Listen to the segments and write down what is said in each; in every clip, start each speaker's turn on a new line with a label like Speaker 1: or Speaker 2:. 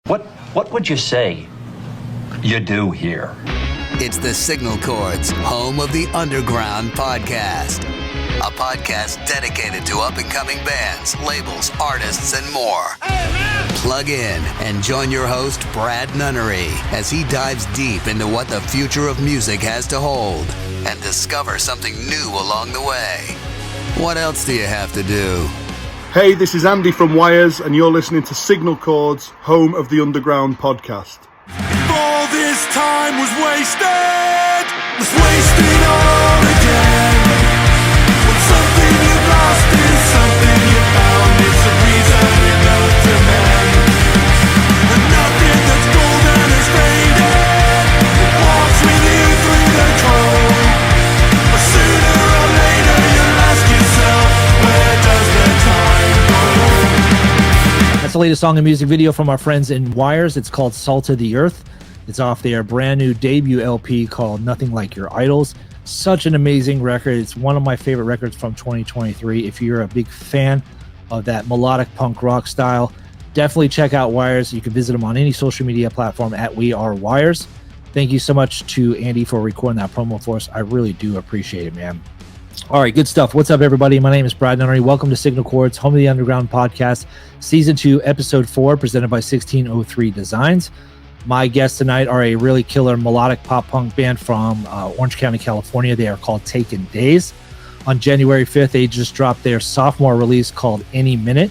Speaker 1: What would you say you do here?
Speaker 2: It's the Signal Chords, home of the Underground podcast. A podcast dedicated to up-and-coming bands, labels, artists, and more. Plug in and join your host, Brad Nunnery, as he dives deep into what the future of music has to hold and discover something new along the way. What else do you have to do?
Speaker 3: Hey, this is Andy from Wires, and you're listening to Signal Chords, home of the Underground podcast.
Speaker 4: If all this time was wasted, let's waste it all again. When something you lost is something you found, it's a reason you go to mend. And nothing that's golden is faded, it walks with you through the cold. But sooner or later you'll ask yourself, where does the time go?
Speaker 5: That's the latest song and music video from our friends in Wires. It's called Salt of the Earth. It's off their brand new debut LP called Nothing Like Your Idols. Such an amazing record. It's one of my favorite records from 2023. If you're a big fan of that melodic punk rock style, definitely check out Wires. You can visit them on any social media platform at We Are Wires. Thank you so much to Andy for recording that promo for us. I really do appreciate it, man. All right, good stuff. What's up, everybody? My name is Brad Nunnery. Welcome to Signal Chords, home of the Underground podcast, Season 2, Episode 4, presented by 1603 Designs. My guests tonight are a really killer melodic pop punk band from Orange County, California. They are called Taken Days. On January 5th, they just dropped their sophomore release called Any Minute.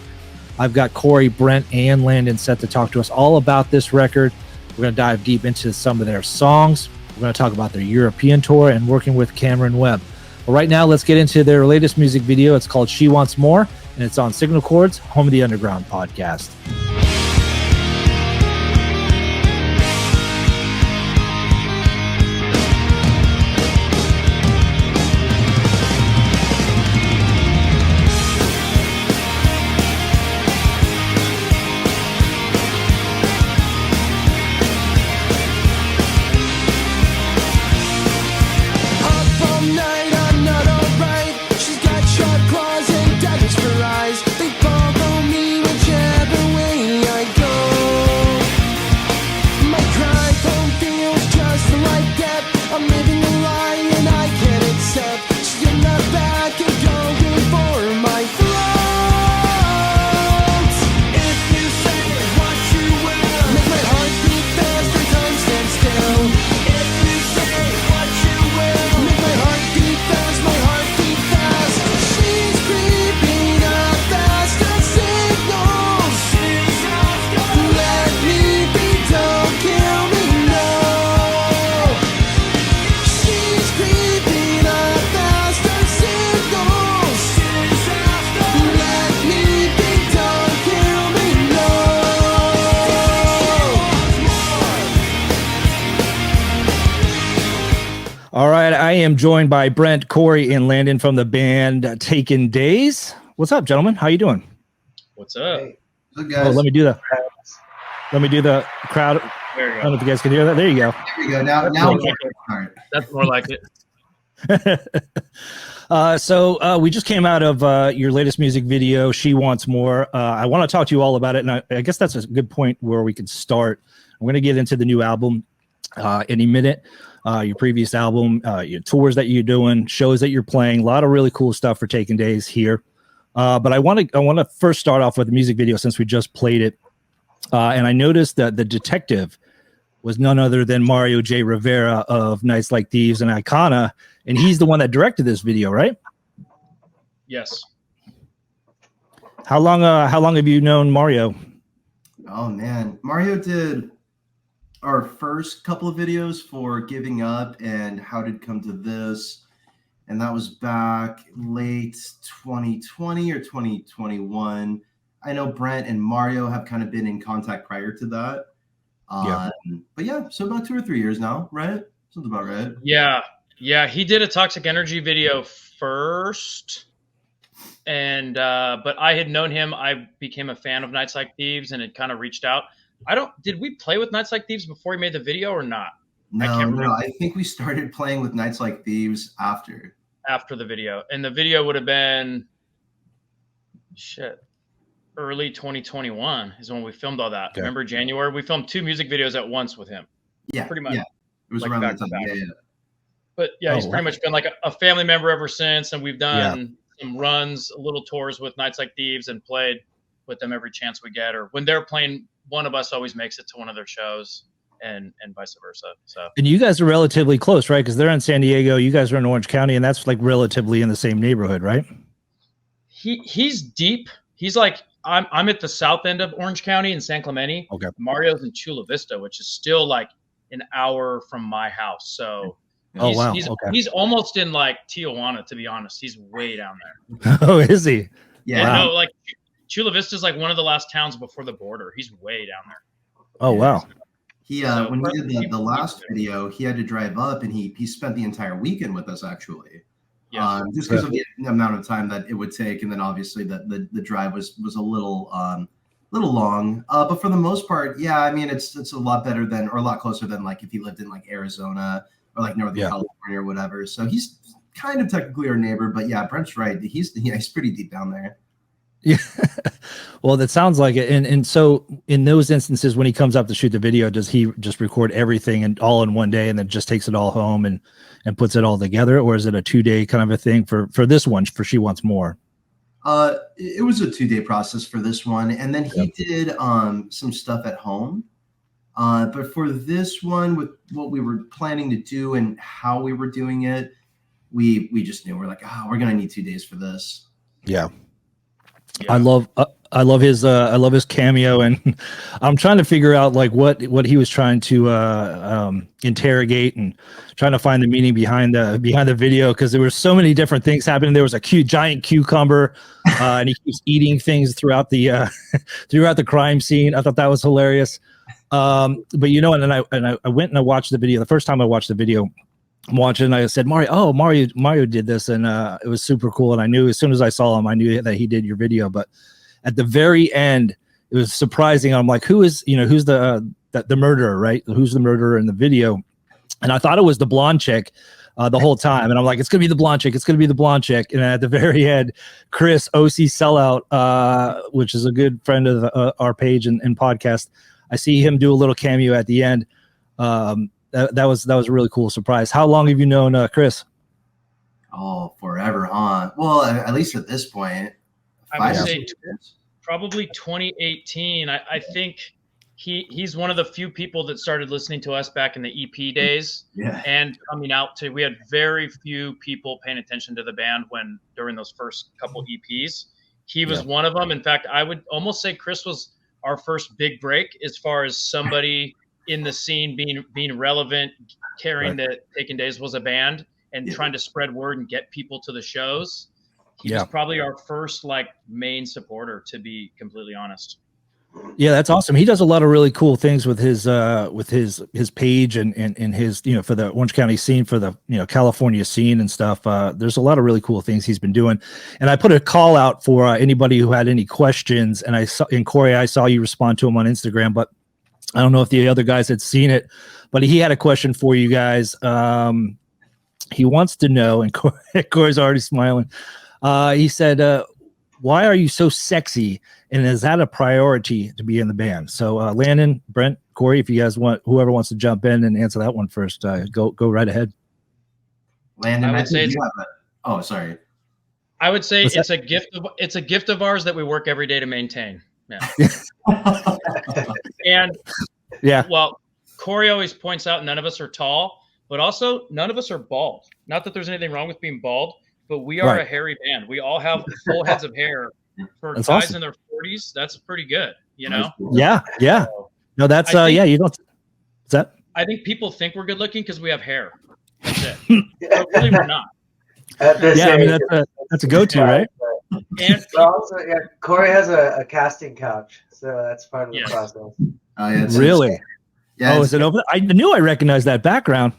Speaker 5: I've got Corey, Brent, and Landon set to talk to us all about this record. We're going to dive deep into some of their songs. We're going to talk about their European tour and working with Cameron Webb. But right now, let's get into their latest music video. It's called She Wants More, and it's on Signal Chords, home of the Underground podcast. All right, I am joined by Brent, Corey, and Landon from the band Taken Days. What's up, gentlemen? How you doing?
Speaker 6: What's up?
Speaker 7: Hey, good guys.
Speaker 5: Oh, let me do the crowd.
Speaker 6: There you
Speaker 5: I
Speaker 6: go.
Speaker 5: don't know if you guys can hear that. There you go.
Speaker 7: There we go. Now,
Speaker 6: All
Speaker 7: all right.
Speaker 6: That's more like it.
Speaker 5: So we just came out of your latest music video, She Wants More. I want to talk to you all about it, and I guess that's a good point where we can start. I'm going to get into the new album any minute. Your previous album, your tours that you're doing, shows that you're playing, a lot of really cool stuff for Taken Days here. But I want to first start off with the music video since we just played it. And I noticed that the detective was none other than Mario J. Rivera of Nights Like Thieves and Icona, and he's the one that directed this video, right?
Speaker 6: Yes.
Speaker 5: How long have you known Mario?
Speaker 7: Oh man, Mario did our first couple of videos for Giving Up and How Did Come to This, and that was back late 2020 or 2021. I know Brent and Mario have kind of been in contact prior to that. But yeah, so about 2 or 3 years now, right? Sounds about right.
Speaker 6: Yeah. He did a Toxic Energy video first, and but I had known him. I became a fan of Nights Like Thieves and had kind of reached out. Did we play with Nights Like Thieves before he made the video or not?
Speaker 7: No, I think we started playing with Nights Like Thieves after
Speaker 6: the video, and the video would have been early 2021 is when we filmed all that.
Speaker 5: Okay.
Speaker 6: Remember January? We filmed 2 music videos at once with him.
Speaker 7: Yeah,
Speaker 6: pretty much.
Speaker 7: Yeah. It was
Speaker 6: Like
Speaker 7: around
Speaker 6: back
Speaker 7: that
Speaker 6: to
Speaker 7: time.
Speaker 6: back.
Speaker 7: Yeah.
Speaker 6: But yeah, he's
Speaker 5: Oh,
Speaker 6: pretty
Speaker 5: wow.
Speaker 6: much been like a family member ever since. And we've done some runs, little tours with Nights Like Thieves and played with them every chance we get. Or when they're playing, one of us always makes it to one of their shows and vice versa. So,
Speaker 5: And you guys are relatively close, right? Because they're in San Diego, you guys are in Orange County, and that's like relatively in the same neighborhood, right?
Speaker 6: he's deep. He's like, I'm at the south end of Orange County in San Clemente.
Speaker 5: Okay.
Speaker 6: Mario's in Chula Vista, which is still like an hour from my house. So he's almost in like Tijuana, to be honest. He's way down there.
Speaker 5: Oh, is he?
Speaker 7: Yeah.
Speaker 6: No, like Chula Vista is like one of the last towns before the border. He's way down there.
Speaker 5: Oh, wow.
Speaker 7: He when he did the last video, he had to drive up, and he spent the entire weekend with us actually.
Speaker 6: Yeah.
Speaker 7: Just because of the amount of time that it would take, and then obviously the drive was a little long. But for the most part, yeah, I mean it's a lot better than, or a lot closer than like if he lived in like Arizona or like Northern California or whatever. So he's kind of technically our neighbor, but yeah, Brent's right. He's pretty deep down there.
Speaker 5: Yeah. Well, that sounds like it. And so in those instances, when he comes up to shoot the video, does he just record everything and all in one day and then just takes it all home and puts it all together? Or is it a 2-day kind of a thing for this one, for She Wants More?
Speaker 7: It was a 2-day process for this one. And then he did some stuff at home. But for this one, with what we were planning to do and how we were doing it, we just knew, we're like, we're going to need 2 days for this.
Speaker 5: Yeah. I love his cameo, and I'm trying to figure out like what he was trying to interrogate and trying to find the meaning behind the video, because there were so many different things happening. There was a giant cucumber, and he keeps eating things throughout the crime scene. I thought that was hilarious. But you know, and I went and I watched the video. The first time I watched the video, I'm watching, and I said, Mario did this, and it was super cool. And I knew as soon as I saw him, I knew that he did your video. But at the very end, it was surprising. I'm like, who's the murderer, right? Who's the murderer in the video? And I thought it was the blonde chick the whole time. And I'm like, it's gonna be the blonde chick. It's gonna be the blonde chick. And at the very end, Chris OC Sellout, which is a good friend of our page and podcast, I see him do a little cameo at the end. That was a really cool surprise. How long have you known Chris?
Speaker 7: Oh, forever, huh? Well, at least at this point,
Speaker 6: I would say probably 2018. I think he's one of the few people that started listening to us back in the EP days.
Speaker 7: Yeah.
Speaker 6: And coming out to, we had very few people paying attention to the band during those first couple EPs. He was one of them. In fact, I would almost say Chris was our first big break as far as somebody in the scene being relevant, carrying that Taken Days was a band and trying to spread word and get people to the shows. He was probably our first like main supporter, to be completely honest.
Speaker 5: Yeah, that's awesome. He does a lot of really cool things with his page and his, for the Orange County scene, for the, California scene and stuff. There's a lot of really cool things he's been doing. And I put a call out for anybody who had any questions, and Corey, I saw you respond to him on Instagram, but I don't know if the other guys had seen it, but he had a question for you guys. He wants to know, and Corey's already smiling. He said, why are you so sexy? And is that a priority to be in the band? So Landon, Brent, Corey, if you guys whoever wants to jump in and answer that one first, go right ahead.
Speaker 7: Landon, sorry.
Speaker 6: I would say it's a gift of ours that we work every day to maintain. Yeah. And well, Corey always points out none of us are tall, but also none of us are bald. Not that there's anything wrong with being bald, but we are a hairy band. We all have full heads of hair. For
Speaker 5: that's
Speaker 6: guys
Speaker 5: awesome.
Speaker 6: in their 40s, that's pretty good, Yeah.
Speaker 5: So, no, that's you don't. Is that?
Speaker 6: I think people think we're good looking because we have hair. That's it. But really, we're not.
Speaker 5: I mean that's a go-to, right?
Speaker 6: And
Speaker 8: also, Corey has a casting couch, so that's part of the process.
Speaker 7: Oh, yeah,
Speaker 5: really?
Speaker 7: Yeah.
Speaker 5: Is it over? I knew I recognized that background.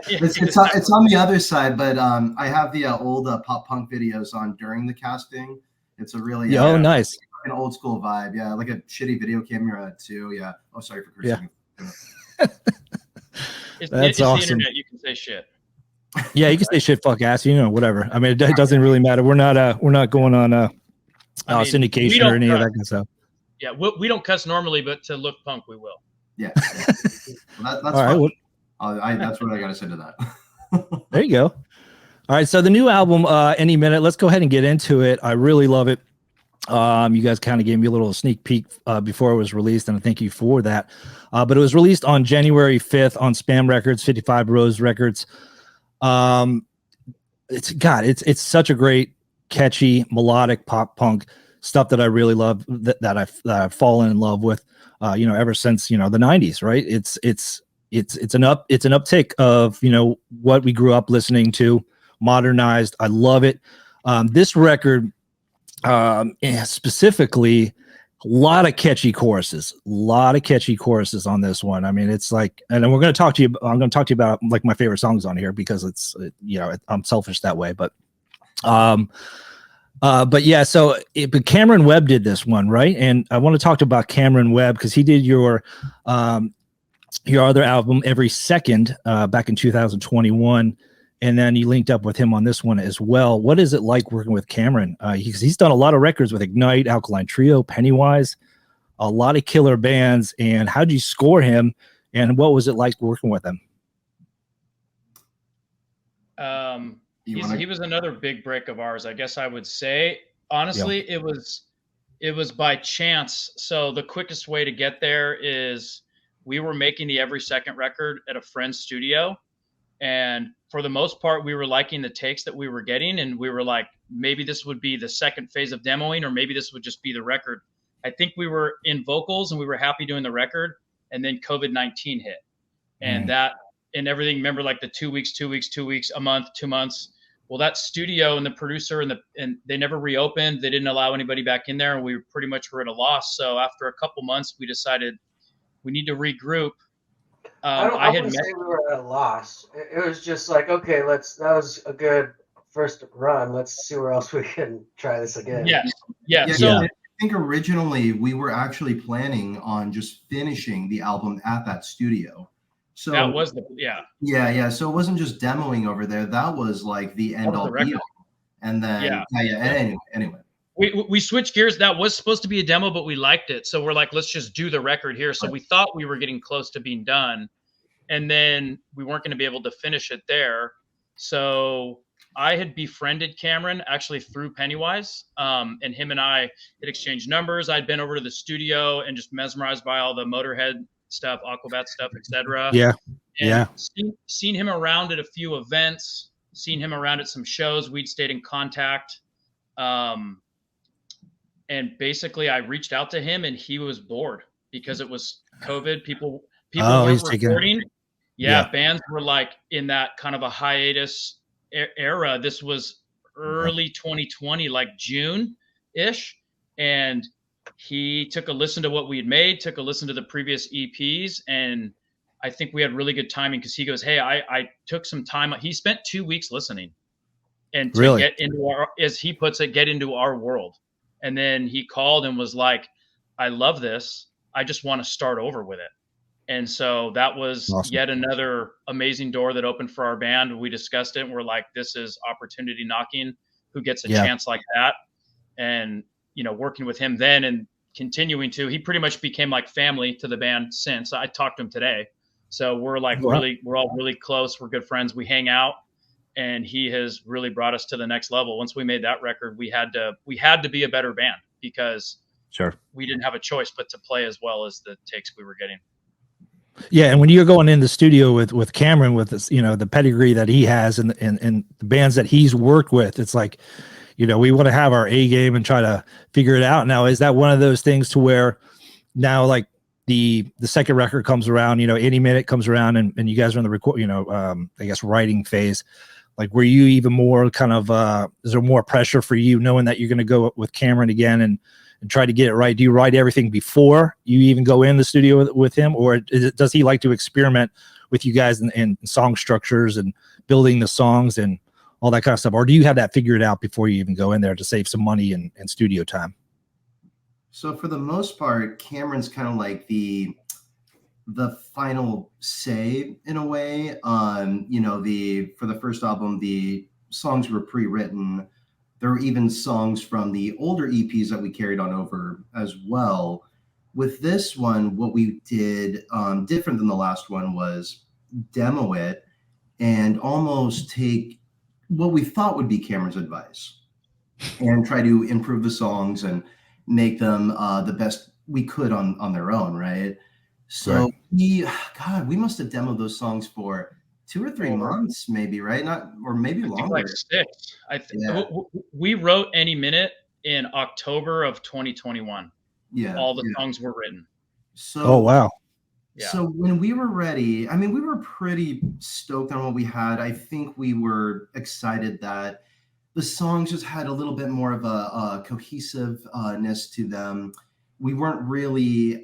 Speaker 7: It's on the other side, but I have the old pop punk videos on during the casting. It's a really
Speaker 5: nice,
Speaker 7: an old school vibe. Yeah, like a shitty video camera too. Yeah. Oh, sorry for cursing.
Speaker 6: It's
Speaker 5: awesome.
Speaker 6: The internet. You can say shit.
Speaker 5: Yeah, you can say shit, fuck ass, whatever. I mean, it doesn't really matter. We're not going on
Speaker 6: I mean,
Speaker 5: syndication or any of that kind of stuff.
Speaker 6: Yeah, we don't cuss normally, but to look punk, we will.
Speaker 7: Yeah. Well, that's
Speaker 5: All right,
Speaker 7: fine. That's what I got to say to that.
Speaker 5: There you go. All right, so the new album, Any Minute, let's go ahead and get into it. I really love it. You guys kind of gave me a little sneak peek before it was released, and I thank you for that. But it was released on January 5th on Spam Records, 55 Rose Records. It's such a great, catchy, melodic pop punk stuff that I really love, that I've fallen in love with, ever since, the 90s, right? It's an uptick of, what we grew up listening to, modernized. I love it. This record, specifically, a lot of catchy choruses on this one. I mean, it's like, and then I'm going to talk to you about like my favorite songs on here, because I'm selfish that way, but yeah, but Cameron Webb did this one, right? And I want to talk about Cameron Webb, because he did your other album, Every Second, back in 2021. And then you linked up with him on this one as well. What is it like working with Cameron? He's done a lot of records with Ignite, Alkaline Trio, Pennywise, a lot of killer bands. And how did you score him? And what was it like working with him?
Speaker 6: He was another big break of ours, I guess I would say. Honestly, yeah. It was by chance. So the quickest way to get there is we were making the Every Second record at a friend's studio. And for the most part, we were liking the takes that we were getting. And we were like, maybe this would be the second phase of demoing, or maybe this would just be the record. I think we were in vocals and we were happy doing the record. And then COVID-19 hit. And and everything, remember, like the 2 weeks, a month, 2 months. Well, that studio and the producer and they never reopened. They didn't allow anybody back in there. And we pretty much were at a loss. So after a couple months, we decided we need to regroup.
Speaker 8: I wouldn't say we were at a loss. It was just like, okay, that was a good first run. Let's see where else we can try this again.
Speaker 6: Yeah.
Speaker 7: So I think originally we were actually planning on just finishing the album at that studio. So
Speaker 6: that was
Speaker 7: Yeah. So it wasn't just demoing over there. That was like the end all be all. And then anyway.
Speaker 6: We switched gears. That was supposed to be a demo, but we liked it. So we're like, let's just do the record here. So we thought we were getting close to being done. And then we weren't going to be able to finish it there. So I had befriended Cameron actually through Pennywise. And him and I had exchanged numbers. I'd been over to the studio and just mesmerized by all the Motorhead stuff, Aquabat stuff, etc. Seen him around at a few events, seen him around at some shows. We'd stayed in contact. And basically I reached out to him and he was bored because it was COVID. People weren't recording. Bands were like in that kind of a hiatus era. This was early 2020, like June-ish. And he took a listen to what we had made, took a listen to the previous EPs. And I think we had really good timing because he goes, hey, I took some time. He spent 2 weeks listening and to get into our, as he puts it, get into our world. And then he called and was like, I love this. I just want to start over with it. And so that was yet another amazing door that opened for our band. We discussed it and we're like, this is opportunity knocking. Who gets a chance like that? And, working with him then and continuing to, he pretty much became like family to the band since. I talked to him today. So we're like we're all really close. We're good friends. We hang out. And he has really brought us to the next level. Once we made that record, we had to be a better band because we didn't have a choice but to play as well as the takes we were getting.
Speaker 5: Yeah, and when you're going in the studio with Cameron, with this, the pedigree that he has and the bands that he's worked with, it's like, we want to have our A game and try to figure it out. Now, is that one of those things to where now, like the second record comes around, Any Minute comes around, and you guys are in the record, I guess writing phase. Like, were you even more kind of, is there more pressure for you knowing that you're going to go with Cameron again and try to get it right? Do you write everything before you even go in the studio with him? Or does he like to experiment with you guys and song structures and building the songs and all that kind of stuff? Or do you have that figured out before you even go in there to save some money and studio time?
Speaker 7: So for the most part, Cameron's kind of like the final say in a way. For the first album, the songs were pre-written. There were even songs from the older EPs that we carried on over as well. With this one, what we did different than the last one was demo it and almost take what we thought would be Cameron's advice and try to improve the songs and make them the best we could on their own, right? So we must have demoed those songs for 2 or 3 months, maybe, right? Not, or maybe longer.
Speaker 6: Like 6. We wrote Any Minute in October of 2021.
Speaker 7: Yeah,
Speaker 6: all the songs were written.
Speaker 7: So,
Speaker 5: wow.
Speaker 7: Yeah. So when we were ready, I mean, we were pretty stoked on what we had. I think we were excited that the songs just had a little bit more of a cohesiveness to them. We weren't really,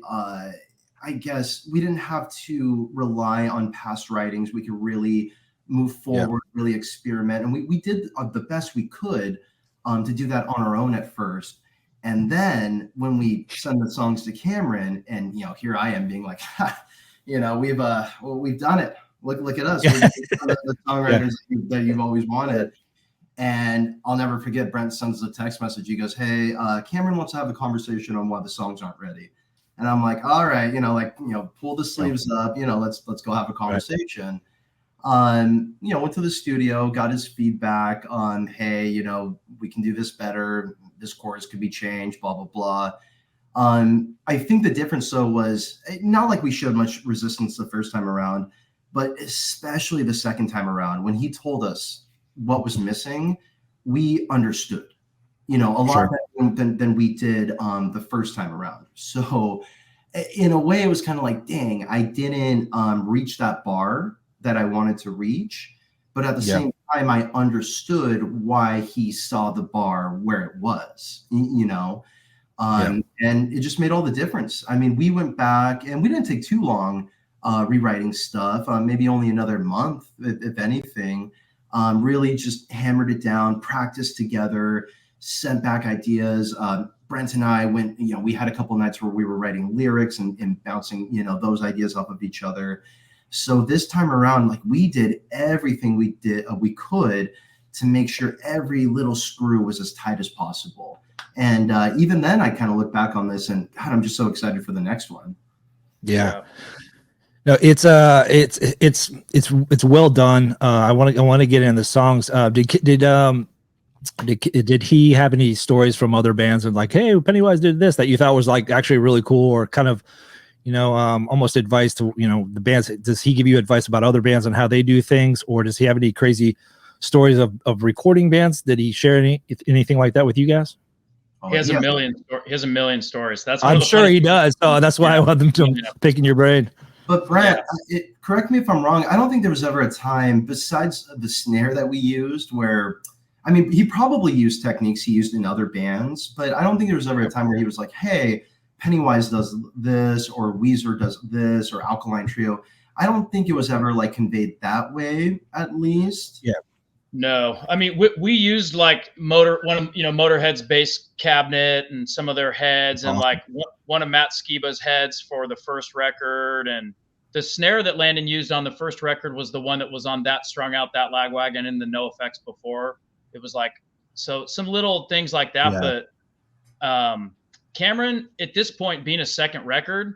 Speaker 7: I guess, we didn't have to rely on past writings. We could really move forward, really experiment. And we did the best we could to do that on our own at first. And then when we send the songs to Cameron, and here I am being like, we've done it. Look at us. We've done the songwriters that you've always wanted. And I'll never forget, Brent sends a text message. He goes, "Hey, Cameron wants to have a conversation on why the songs aren't ready." And I'm like, "All right, pull the sleeves up. Let's go have a conversation." Went to the studio, got his feedback on, "Hey, we can do this better. This chorus could be changed, blah, blah, blah." I think the difference, though, was not like we showed much resistance the first time around, but especially the second time around, when he told us what was missing, we understood, a lot better than we did the first time around. So in a way, it was kind of like, dang, I didn't reach that bar that I wanted to reach. But at the same time, I understood why he saw the bar where it was, and it just made all the difference. I mean, we went back and we didn't take too long rewriting stuff, maybe only another month, if anything. Really just hammered it down, practiced together, sent back ideas. Brent and I went, we had a couple nights where we were writing lyrics and bouncing, those ideas off of each other. So this time around, like, we did everything we could to make sure every little screw was as tight as possible. And even then, I kind of look back on this and, God, I'm just so excited for the next one.
Speaker 5: Yeah. No, it's well done. I want to get into the songs. Did he have any stories from other bands and like, "Hey, Pennywise did this," that you thought was like actually really cool, or kind of, almost advice to, the bands? Does he give you advice about other bands and how they do things, or does he have any crazy stories of recording bands? Did he share anything like that with you guys?
Speaker 6: He has a million stories. That's
Speaker 5: I'm sure he does. So that's why I want them to picking your brain.
Speaker 7: But Brent, correct me if I'm wrong. I don't think there was ever a time besides the snare that we used where, I mean, he probably used techniques he used in other bands, but I don't think there was ever a time where he was like, "Hey, Pennywise does this, or Weezer does this, or Alkaline Trio." I don't think it was ever like conveyed that way, at least.
Speaker 5: Yeah.
Speaker 6: No, I mean, we used like Motorhead's bass cabinet and some of their heads, and like one of Matt Skiba's heads for the first record. And the snare that Landon used on the first record was the one that was on That Strung Out That Lagwagon in the No Effects before. It was like, so some little things like that. Yeah. But Cameron, at this point, being a second record,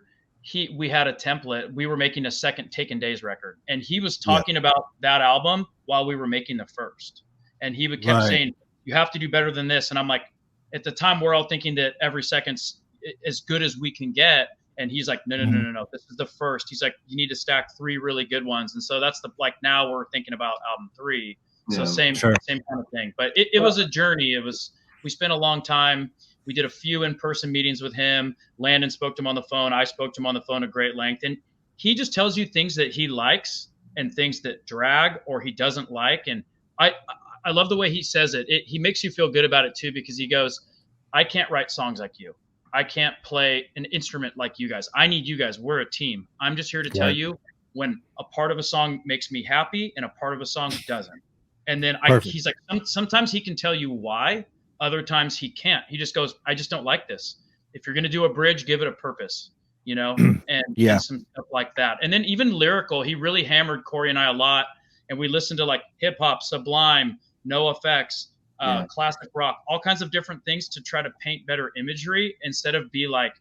Speaker 6: we had a template. We were making a second Taken Days record, and he was talking about that album while we were making the first. And he kept saying, "You have to do better than this." And I'm like, at the time, we're all thinking that every second's as good as we can get. And he's like, no. This is the first. He's like, you need to stack 3 really good ones. And so that's now we're thinking about album 3. So same kind of thing. But it was a journey. We spent a long time. We did a few in-person meetings with him. Landon spoke to him on the phone. I spoke to him on the phone at great length. And he just tells you things that he likes and things that drag or he doesn't like. And I love the way he says it. He makes you feel good about it too, because he goes, "I can't write songs like you. I can't play an instrument like you guys. I need you guys. We're a team. I'm just here to tell you when a part of a song makes me happy and a part of a song doesn't." And then he's like, sometimes he can tell you why. Other times he can't. He just goes, "I just don't like this. If you're going to do a bridge, give it a purpose," and some stuff like that. And then even lyrical, he really hammered Corey and I a lot. And we listened to like hip hop, Sublime, No Effects, classic rock, all kinds of different things to try to paint better imagery instead of be like,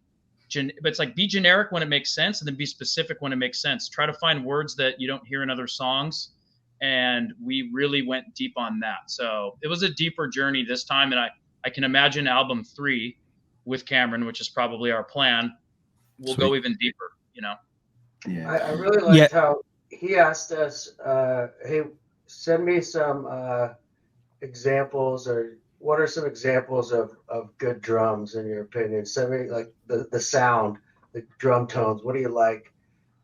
Speaker 6: but it's like be generic when it makes sense and then be specific when it makes sense. Try to find words that you don't hear in other songs. And we really went deep on that. So it was a deeper journey this time. And I can imagine album 3 with Cameron, which is probably our plan, will go even deeper, you know?
Speaker 7: Yeah.
Speaker 8: I really liked how he asked us, hey, send me some examples, or what are some examples of good drums in your opinion? Send me like the sound, the drum tones. What do you like?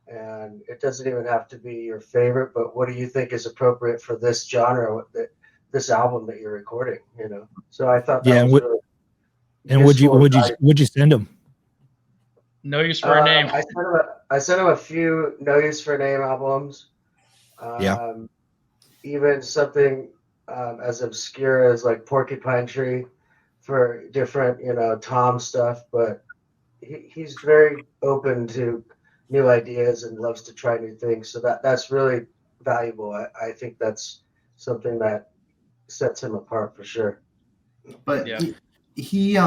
Speaker 8: And it doesn't even have to be your favorite, but what do you think is appropriate for this genre, this album that you're recording? You know, so I thought that was really.
Speaker 5: And would you send them?
Speaker 6: No Use for a Name.
Speaker 8: I sent him a few No Use for a Name albums. Even something as obscure as like Porcupine Tree for different, you know, Tom stuff. But he's very open to new ideas and loves to try new things. So that's really valuable. I think that's something that sets him apart for sure.
Speaker 7: But he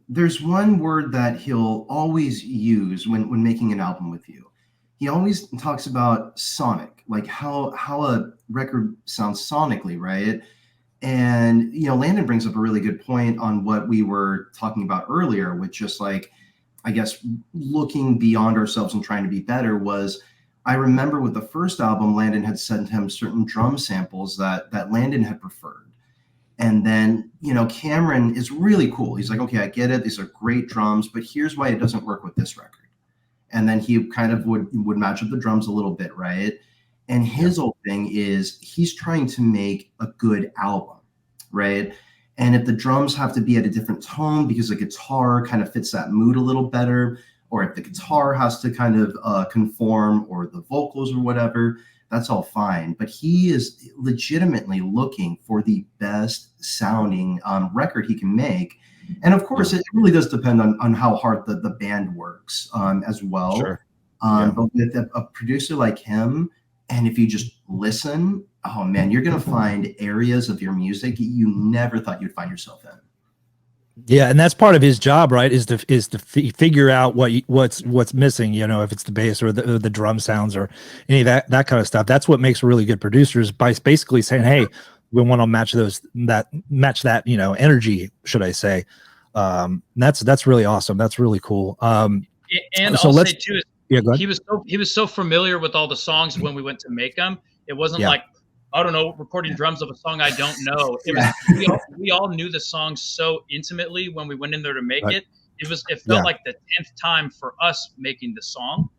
Speaker 7: there's one word that he'll always use when making an album with you. He always talks about sonic, like how a record sounds sonically, right? And you know, Landon brings up a really good point on what we were talking about earlier, with just like, I guess, looking beyond ourselves and trying to be better. Was I remember with the first album, Landon had sent him certain drum samples that Landon had preferred. And then, you know, Cameron is really cool. He's like, okay, I get it. These are great drums, but here's why it doesn't work with this record. And then he kind of would match up the drums a little bit, right? And his whole thing is he's trying to make a good album, right? And if the drums have to be at a different tone because the guitar kind of fits that mood a little better, or if the guitar has to kind of conform, or the vocals or whatever, that's all fine. But he is legitimately looking for the best sounding record he can make. And of course, it really does depend on how hard the band works as well.
Speaker 5: Sure.
Speaker 7: But with a producer like him, and if you just listen, oh man, you're going to find areas of your music you never thought you'd find yourself in.
Speaker 5: Yeah, and that's part of his job, right? Is to figure out what's missing. You know, if it's the bass or the drum sounds or any of that kind of stuff. That's what makes really good producers, by basically saying, "Hey, we want to match that you know, energy." Should I say? That's really awesome. That's really cool.
Speaker 6: And
Speaker 5: so
Speaker 6: I'll
Speaker 5: let's
Speaker 6: say too,
Speaker 5: go ahead.
Speaker 6: he was so familiar with all the songs when we went to make them. It wasn't like, I don't know, recording drums of a song I don't know. It was, we all knew the song so intimately when we went in there to make it. It felt like the 10th time for us making the song.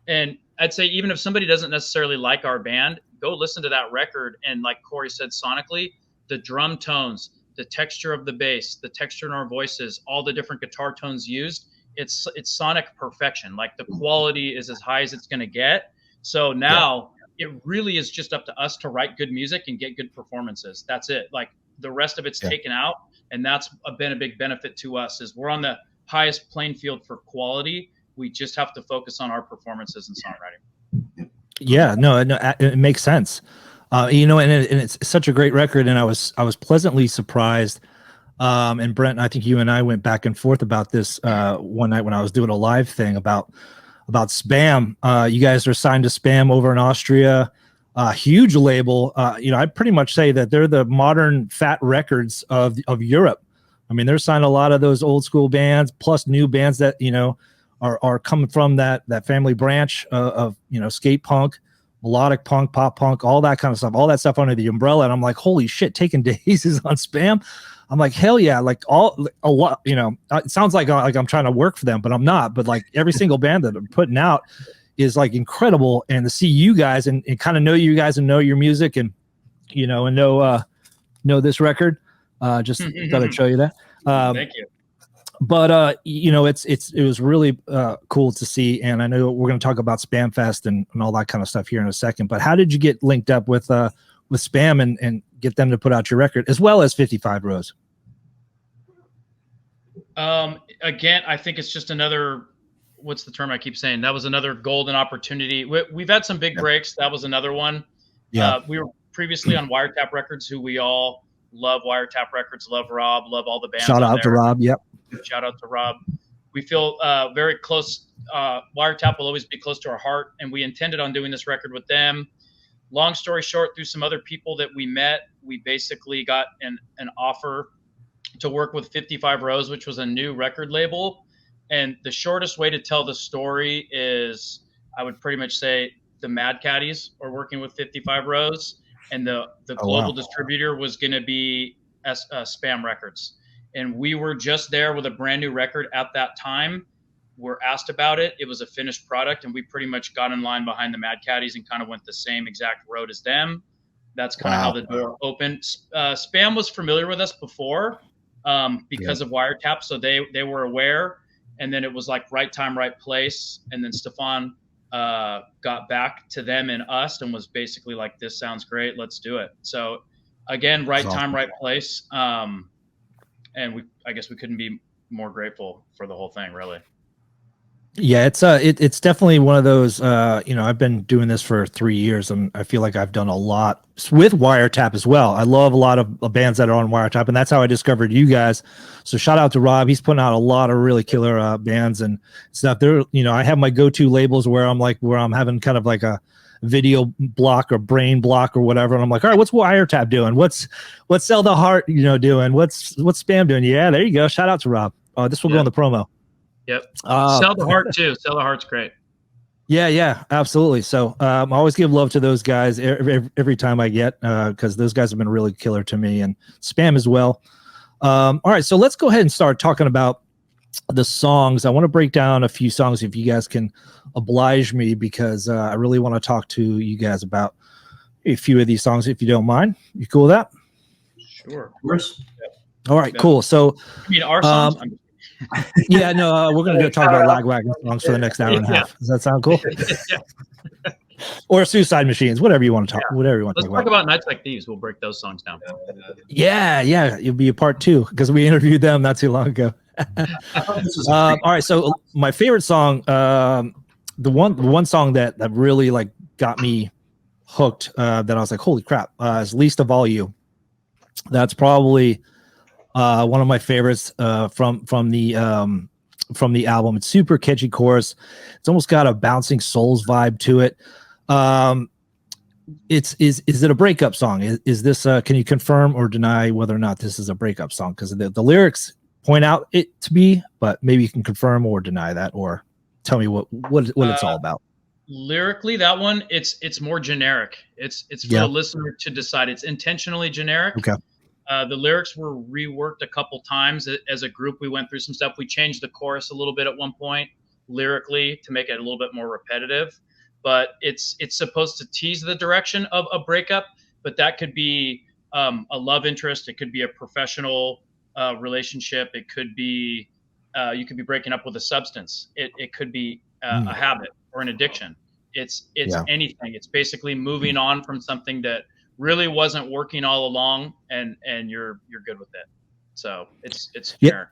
Speaker 6: And I'd say even if somebody doesn't necessarily like our band, go listen to that record. And like Corey said, sonically, the drum tones, the texture of the bass, the texture in our voices, all the different guitar tones used, it's sonic perfection. Like the quality is as high as it's going to get. So now it really is just up to us to write good music and get good performances. That's it. Like the rest of it's taken out. And that's been a big benefit to us, is we're on the highest playing field for quality. We just have to focus on our performances and songwriting.
Speaker 5: Yeah, no, it makes sense. You know, and it's such a great record. And I was pleasantly surprised. And Brent, I think you and I went back and forth about this one night when I was doing a live thing about Spam. You guys are signed to Spam over in Austria, huge label. You know, I'd pretty much say that they're the modern Fat Records of Europe. I mean, they're signed a lot of those old school bands, plus new bands that, you know, are coming from that family branch of, you know, skate punk, melodic punk, pop punk, all that kind of stuff, all that stuff under the umbrella. And I'm like, holy shit, Taking Days is on Spam. I'm like, hell yeah, like a lot, you know, it sounds like I'm trying to work for them, but I'm not. But like every single band that I'm putting out is like incredible. And to see you guys and kind of know you guys and know your music and, you know, and know this record, just thought I'd show you that.
Speaker 6: Thank you.
Speaker 5: But you know, it was really cool to see, and I know we're going to talk about Spam Fest and all that kind of stuff here in a second. But how did you get linked up with Spam and get them to put out your record, as well as 55 Rows?
Speaker 6: Again, I think it's just another, what's the term I keep saying? That was another golden opportunity. We've had some big breaks. That was another one. We were previously on Wiretap Records, who we all Love Wiretap Records, love Rob, love all the bands.
Speaker 5: Shout
Speaker 6: on
Speaker 5: out
Speaker 6: there.
Speaker 5: to Rob. Yep.
Speaker 6: Shout out to Rob. We feel very close. Wiretap will always be close to our heart, and we intended on doing this record with them. Long story short, through some other people that we met, we basically got an offer to work with 55 Rows, which was a new record label. And the shortest way to tell the story is, I would pretty much say the Mad Caddies are working with 55 Rows, and the global distributor was going to be Spam Records. And we were just there with a brand new record at that time. We're asked about it. It was a finished product, and we pretty much got in line behind the Mad Caddies and kind of went the same exact road as them. That's kind of how the door opened. Spam was familiar with us before because of Wiretap, so they were aware. And then it was like right time, right place. And then Stefan got back to them and us and was basically like, this sounds great. Let's do it. So again, right time, right place. And I guess we couldn't be more grateful for the whole thing, really.
Speaker 5: Yeah, it's definitely one of those, I've been doing this for 3 years, and I feel like I've done a lot with Wiretap as well. I love a lot of bands that are on Wiretap, and that's how I discovered you guys. So shout out to Rob. He's putting out a lot of really killer bands and stuff. There, I have my go-to labels where I'm having kind of like a video block or brain block or whatever, and I'm like, all right, what's Wiretap doing? What's Sell the Heart, doing? What's Spam doing? Yeah, there you go. Shout out to Rob. This will go in the promo.
Speaker 6: Yep. Sell the Heart too. Sell the Heart's great.
Speaker 5: Yeah, absolutely. So I always give love to those guys every time I get, because those guys have been really killer to me, and Spam as well. All right, so let's go ahead and start talking about the songs. I want to break down a few songs if you guys can oblige me, because I really want to talk to you guys about a few of these songs, if you don't mind. You cool with that?
Speaker 6: Sure.
Speaker 7: Of course.
Speaker 5: All right, cool. So
Speaker 6: our songs?
Speaker 5: yeah, no, we're going to talk about Lagwagon songs for the next hour and a half. Does that sound cool? Or Suicide Machines, whatever you want to talk. Whatever you want to
Speaker 6: talk about. Nights Like Thieves. We'll break those songs down.
Speaker 5: Yeah, it'll be a part 2 because we interviewed them not too long ago. All right, so my favorite song, the one song that really like got me hooked, that I was like, holy crap, is Least of All You. That's probably one of my favorites from the album. It's super catchy chorus. It's almost got a Bouncing Souls vibe to it. Is it a breakup song? Is this can you confirm or deny whether or not this is a breakup song? Because the lyrics point out it to be, but maybe you can confirm or deny that, or tell me what it's all about.
Speaker 6: Lyrically, that one it's more generic. It's for the listener to decide. It's intentionally generic.
Speaker 5: Okay.
Speaker 6: The lyrics were reworked a couple times as a group. We went through some stuff. We changed the chorus a little bit at one point lyrically to make it a little bit more repetitive. But it's supposed to tease the direction of a breakup. But that could be a love interest. It could be a professional relationship. It could be you could be breaking up with a substance. It could be a habit or an addiction. It's anything. It's basically moving on from something that really wasn't working all along, and you're good with it. So it's generic.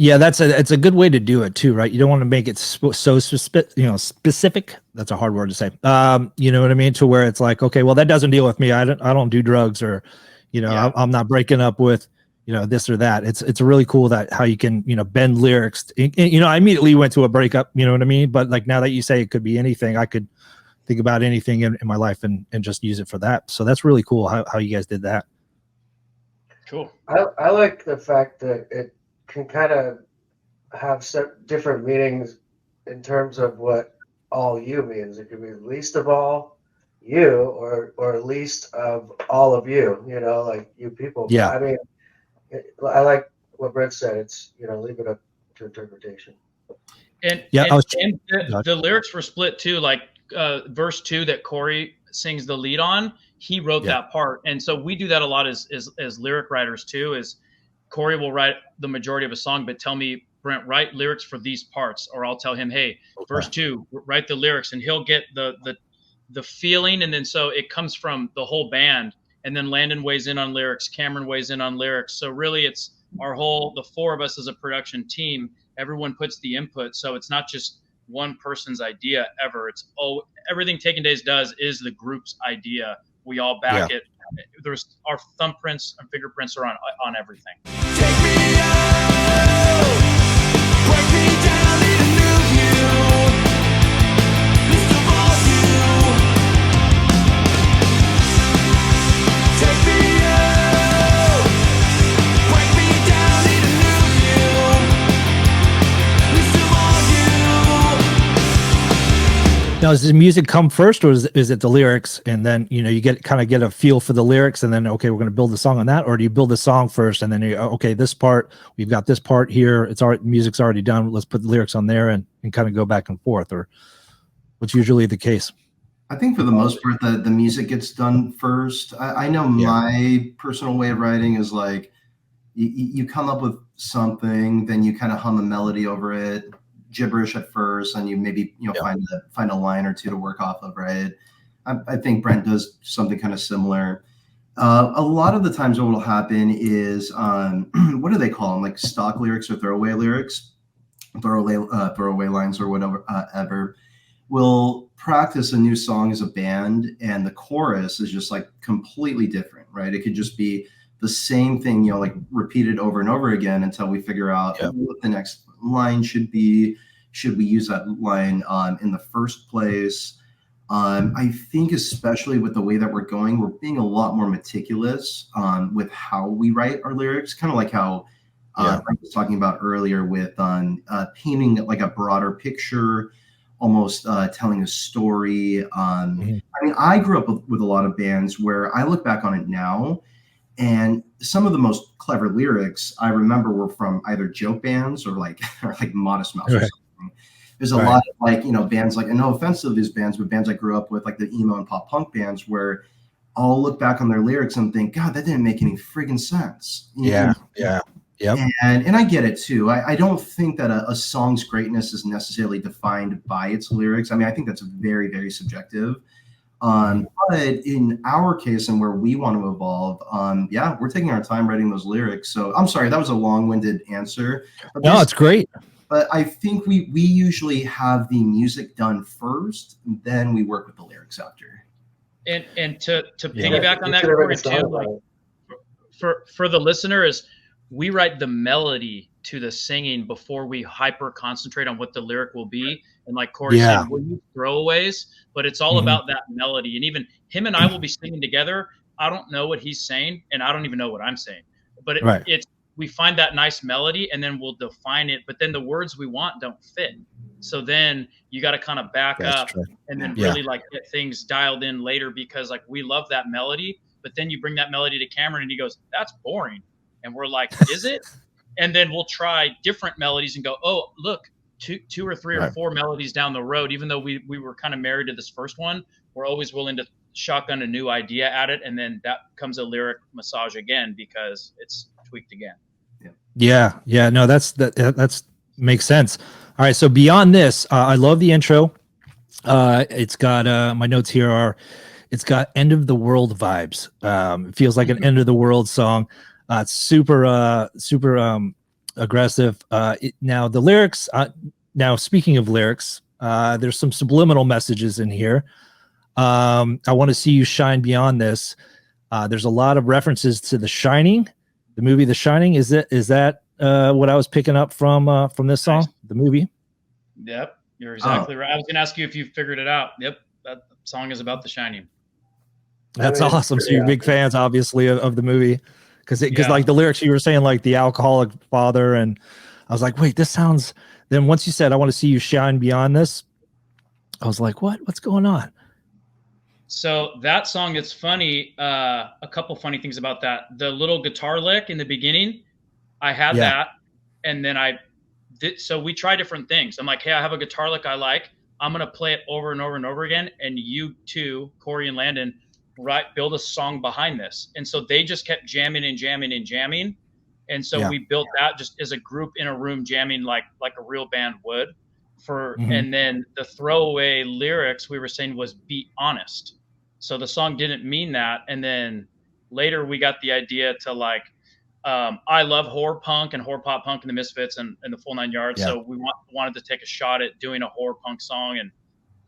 Speaker 5: Yeah, it's a good way to do it too, right? You don't want to make it so specific. That's a hard word to say. You know what I mean? To where it's like, okay, well, that doesn't deal with me. I don't do drugs, or I'm not breaking up with this or that. It's really cool that how you can bend lyrics. I immediately went to a breakup. You know what I mean? But like now that you say it could be anything, I could think about anything in my life and just use it for that. So that's really cool how you guys did that.
Speaker 6: Cool.
Speaker 8: I like the fact that it can kind of have different meanings in terms of what all you means. It could be least of all you, or least of all of you, like you people.
Speaker 5: Yeah.
Speaker 8: I mean, I like what Brent said. It's, leave it up to interpretation.
Speaker 6: And the lyrics were split too. Like verse 2 that Corey sings the lead on, he wrote that part. And so we do that a lot as lyric writers too, is Corey will write the majority of a song, but tell me, Brent, write lyrics for these parts, or I'll tell him, hey, verse 2, write the lyrics, and he'll get the feeling. And then so it comes from the whole band. And then Landon weighs in on lyrics, Cameron weighs in on lyrics. So really it's the 4 of us as a production team, everyone puts the input. So it's not just one person's idea ever. It's everything Taken Days does is the group's idea. We all back it there's our thumbprints and fingerprints are on everything.
Speaker 4: Take me out, break me down, need a new view. Least of all you. Take me out, break me down, need a new view. Least of all you.
Speaker 5: Now, does the music come first, or is it the lyrics, and then you get a feel for the lyrics, and then okay, we're going to build the song on that, or do you build the song first, and then okay, this part, we've got this part here, it's already, music's already done, let's put the lyrics on there and kind of go back and forth, or what's usually the case?
Speaker 7: I think for the most part, the music gets done first. I know my personal way of writing is like you come up with something, then you kind of hum a melody over it, gibberish at first, and you maybe find a line or two to work off of, right? I think Brent does something kind of similar. A lot of the times what will happen is what do they call them, like stock lyrics or throwaway lyrics, throwaway lines or whatever ever. We'll practice a new song as a band, and the chorus is just like completely different, right? It could just be the same thing, like repeated over and over again until we figure out what the next line should be. Should we use that line in the first place? I think especially with the way that we're going, we're being a lot more meticulous with how we write our lyrics, kind of like how I was talking about earlier with painting like a broader picture, almost telling a story. I mean, I grew up with a lot of bands where I look back on it now, and some of the most clever lyrics I remember were from either joke bands or like Modest Mouse or something. There's a lot of bands like, and no offense to these bands, but bands I grew up with, like the emo and pop punk bands, where I'll look back on their lyrics and think, God, that didn't make any friggin' sense.
Speaker 5: Yeah.
Speaker 7: And I get it too. I don't think that a song's greatness is necessarily defined by its lyrics. I mean, I think that's very, very subjective. But in our case and where we want to evolve, we're taking our time writing those lyrics. So I'm sorry, that was a long-winded answer.
Speaker 5: No, it's great.
Speaker 7: But I think we usually have the music done first, then we work with the lyrics after.
Speaker 6: And to piggyback on that, Corey, too, like, for the listener, is we write the melody to the singing before we hyper concentrate on what the lyric will be. And like Corey said, we'll use throwaways, but it's all about that melody. And even him and I will be singing together. I don't know what he's saying, and I don't even know what I'm saying. But it's we find that nice melody, and then we'll define it. But then the words we want don't fit. So then you got to kind of back up and then really like get things dialed in later, because like we love that melody. But then you bring that melody to Cameron, and he goes, "That's boring." And we're like, "Is it?" And then we'll try different melodies and go, "Oh, look, two or three or four melodies down the road." Even though we were kind of married to this first one, we're always willing to shotgun a new idea at it, and then that becomes a lyric massage again because it's tweaked again.
Speaker 5: Yeah. No, that's makes sense. All right. So beyond this, I love the intro. It's got my notes here are, it's got end of the world vibes. It feels like an end of the world song. It's super aggressive. Now the lyrics. Now speaking of lyrics, there's some subliminal messages in here. I want to see you shine beyond this. There's a lot of references to The Shining, the movie The Shining. Is that what I was picking up from this song, the movie?
Speaker 6: Yep, you're exactly right. I was going to ask you if you figured it out. Yep, that song is about The Shining.
Speaker 5: That's awesome. So you're big fans, obviously, of the movie, because like the lyrics you were saying, like the alcoholic father, and I was like, wait, this sounds. Then once you said, "I want to see you shine beyond this," I was like, what's going on?
Speaker 6: So that song, it's funny. A couple funny things about that. The little guitar lick in the beginning, I had that, and then I did. So we try different things. I'm like, hey, I have a guitar lick I like. I'm gonna play it over and over and over again. And you two, Corey and Landon, build a song behind this. And so they just kept jamming and jamming and jamming. And so we built that just as a group in a room jamming like a real band would. And then the throwaway lyrics we were saying was "be honest." So the song didn't mean that. And then later we got the idea to like, I love horror punk and horror pop punk and the Misfits and the full 9 yards. So we wanted to take a shot at doing a horror punk song. And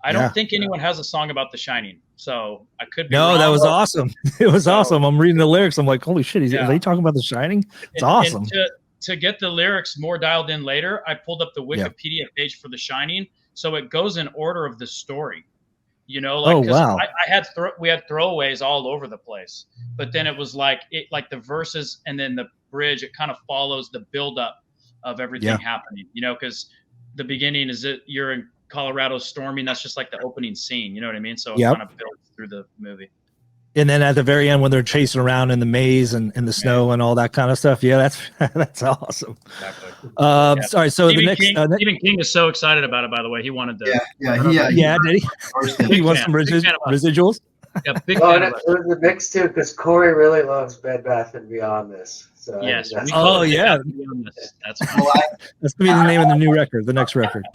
Speaker 6: I don't think anyone has a song about The Shining, so I could be
Speaker 5: No,
Speaker 6: wrong.
Speaker 5: that was awesome. It was awesome. I'm reading the lyrics. I'm like, holy shit, are they talking about The Shining? It's awesome.
Speaker 6: And to get the lyrics more dialed in later, I pulled up the Wikipedia page for The Shining, so it goes in order of the story. You know, like,
Speaker 5: wow.
Speaker 6: we had throwaways all over the place, but then it was like the verses and then the bridge, it kind of follows the buildup of everything happening, you know, because the beginning is that you're in Colorado storming. That's just like the opening scene. You know what I mean? So it kind of builds through the movie.
Speaker 5: And then at the very end, when they're chasing around in the maze and in the snow and all that kind of stuff. Yeah, that's awesome.
Speaker 6: Exactly.
Speaker 5: Sorry. So
Speaker 6: Stephen King is so excited about it, by the way. He wanted to.
Speaker 5: Did he? He wants some residuals?
Speaker 8: Yeah, big fan of it. It was a mix too, because Corey really loves Bed Bath & Beyond this. So
Speaker 6: yes.
Speaker 5: That's
Speaker 6: gonna be
Speaker 5: the name of the new record, the next record.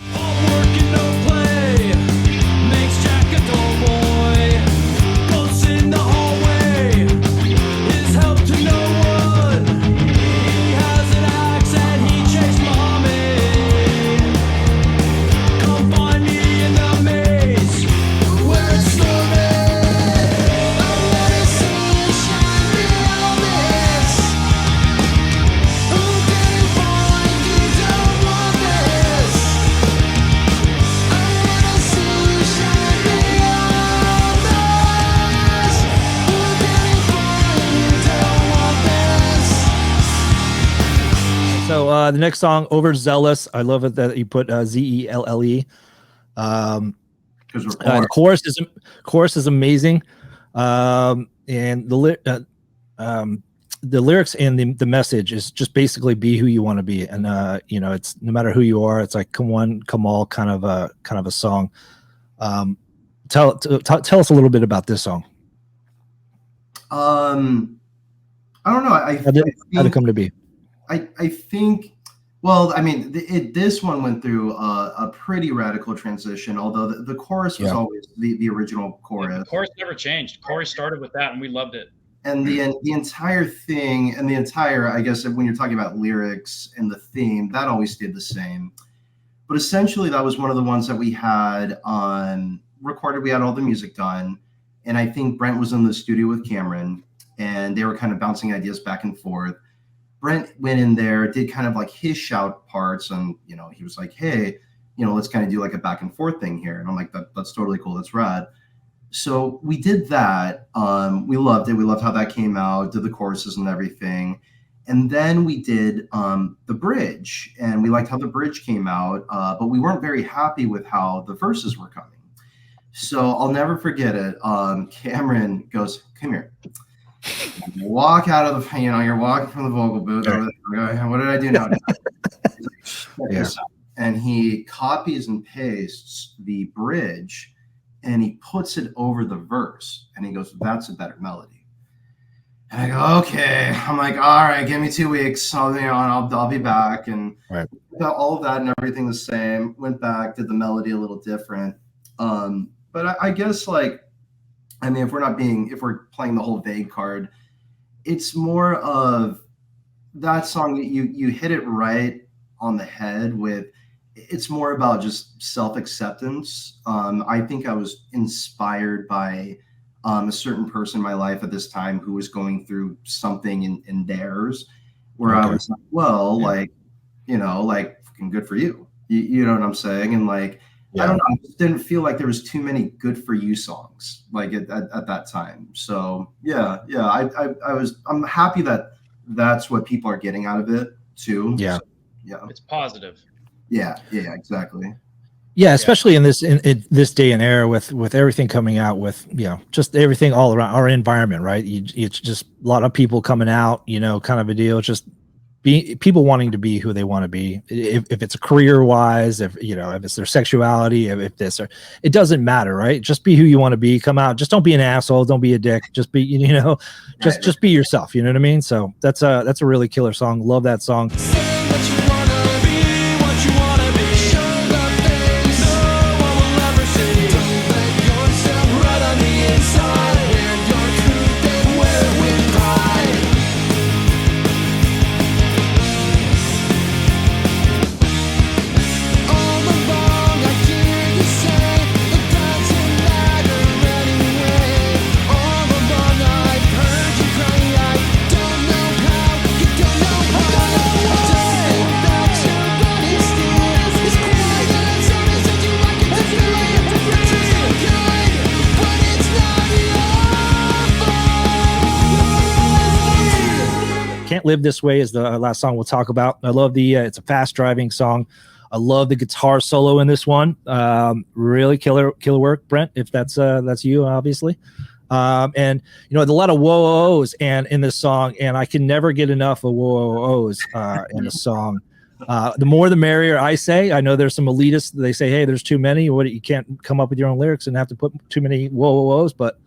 Speaker 5: So the next song, Overzealous. I love it that you put Zelle. The chorus is amazing, and the lyrics and the message is just basically be who you want to be, and it's no matter who you are. It's like come one, come all kind of a song. Tell us a little bit about this song.
Speaker 7: I don't know.
Speaker 5: How did it come to be?
Speaker 7: I think, well, I mean, this one went through a pretty radical transition, although the chorus was always the original chorus.
Speaker 6: Yeah, the chorus never changed. Corey started with that, and we loved it.
Speaker 7: And the entire thing, and the entire, I guess, when you're talking about lyrics and the theme, that always stayed the same. But essentially, that was one of the ones that we had recorded. We had all the music done. And I think Brent was in the studio with Cameron, and they were kind of bouncing ideas back and forth. Brent went in there, did kind of like his shout parts, and he was like, "Hey, let's kind of do like a back and forth thing here." And I'm like, "That's totally cool. That's rad." So we did that. We loved it. We loved how that came out. Did the choruses and everything, and then we did the bridge, and we liked how the bridge came out, but we weren't very happy with how the verses were coming. So I'll never forget it. Cameron goes, "Come here." You walk out of the, you're walking from the vocal booth over there. What did I do now? And he copies and pastes the bridge and he puts it over the verse. And he goes, "That's a better melody." And I go, "Okay." I'm like, "All right, give me 2 weeks. I'll be back." And got all of that and everything the same. Went back, did the melody a little different. But I guess if we're playing the whole vague card, it's more of that song. You hit it right on the head with. It's more about just self-acceptance. I think I was inspired by a certain person in my life at this time who was going through something in theirs, where I was like, well, fucking good for you. You know what I'm saying? And I don't know. I just didn't feel like there was too many good for you songs at that time. So I'm happy that that's what people are getting out of it too.
Speaker 5: Yeah.
Speaker 7: So, yeah.
Speaker 6: It's positive.
Speaker 7: Yeah, exactly.
Speaker 5: Yeah, especially in this day and era with everything coming out with just everything all around our environment, right? It's just a lot of people coming out, kind of a deal. It's just people wanting to be who they want to be. If it's career wise, if it's their sexuality, if it doesn't matter, right? Just be who you want to be. Come out. Just don't be an asshole. Don't be a dick. Just be just be yourself. You know what I mean? So that's a really killer song. Love that song. Can't Live This Way is the last song we'll talk about. I love the it's a fast driving song. I love the guitar solo in this one. Really killer work, Brent, if that's you, obviously. And a lot of whoa-ohs and in this song, and I can never get enough of whoa-ohs in the song. The more the merrier, I say. I know there's some elitists, they say, hey, there's too many. You can't come up with your own lyrics and have to put too many whoa-ohs, but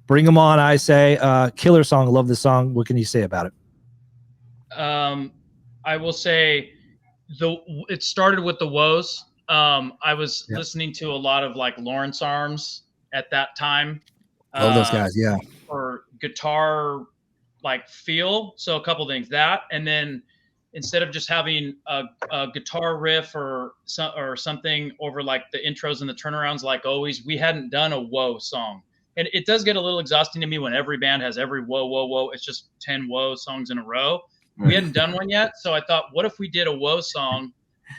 Speaker 5: bring them on, I say. Killer song. Love this song. What can you say about it?
Speaker 6: I will say it started with the woes. I was listening to a lot of like Lawrence Arms at that time.
Speaker 5: Love those guys, yeah.
Speaker 6: For guitar like feel. So a couple things, that, and then instead of just having a guitar riff or something over like the intros and the turnarounds, like always, we hadn't done a whoa song. And it does get a little exhausting to me when every band has every whoa, whoa, whoa. It's just 10 whoa songs in a row. We hadn't done one yet. So I thought, what if we did a whoa song?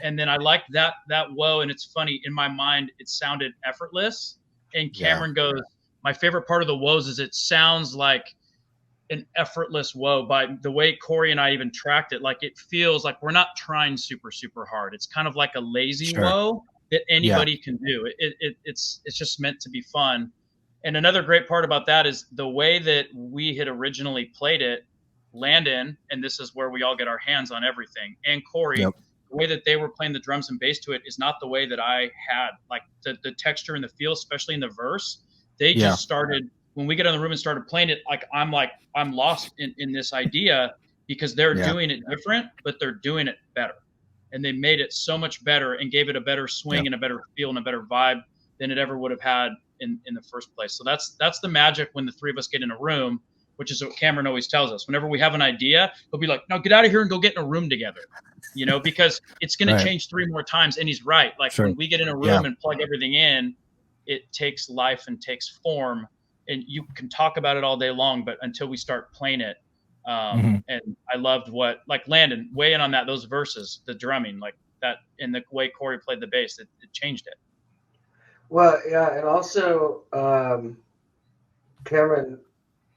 Speaker 6: And then I liked that whoa. And it's funny, in my mind, it sounded effortless. And Cameron goes, my favorite part of the woes is it sounds like an effortless whoa by the way Corey and I even tracked it. Like it feels like we're not trying super, super hard. It's kind of like a lazy whoa that anybody can do. It's just meant to be fun. And another great part about that is the way that we had originally played it, Landon, and this is where we all get our hands on everything, and Corey, the way that they were playing the drums and bass to it is not the way that I had. Like the texture and the feel, especially in the verse, they just started, when we get in the room and started playing it, I'm lost in this idea because they're doing it different, but they're doing it better. And they made it so much better and gave it a better swing and a better feel and a better vibe than it ever would have had in the first place. So that's the magic when the three of us get in a room, which is what Cameron always tells us. Whenever we have an idea, he'll be like, no, get out of here and go get in a room together, because it's going to change 3 more times. And he's right. Like when we get in a room and plug everything in, it takes life and takes form, and you can talk about it all day long, but until we start playing it. And I loved what, like Landon, weigh in on that, those verses, the drumming, like that, and the way Corey played the bass, it changed it.
Speaker 8: Well, yeah, and also Cameron,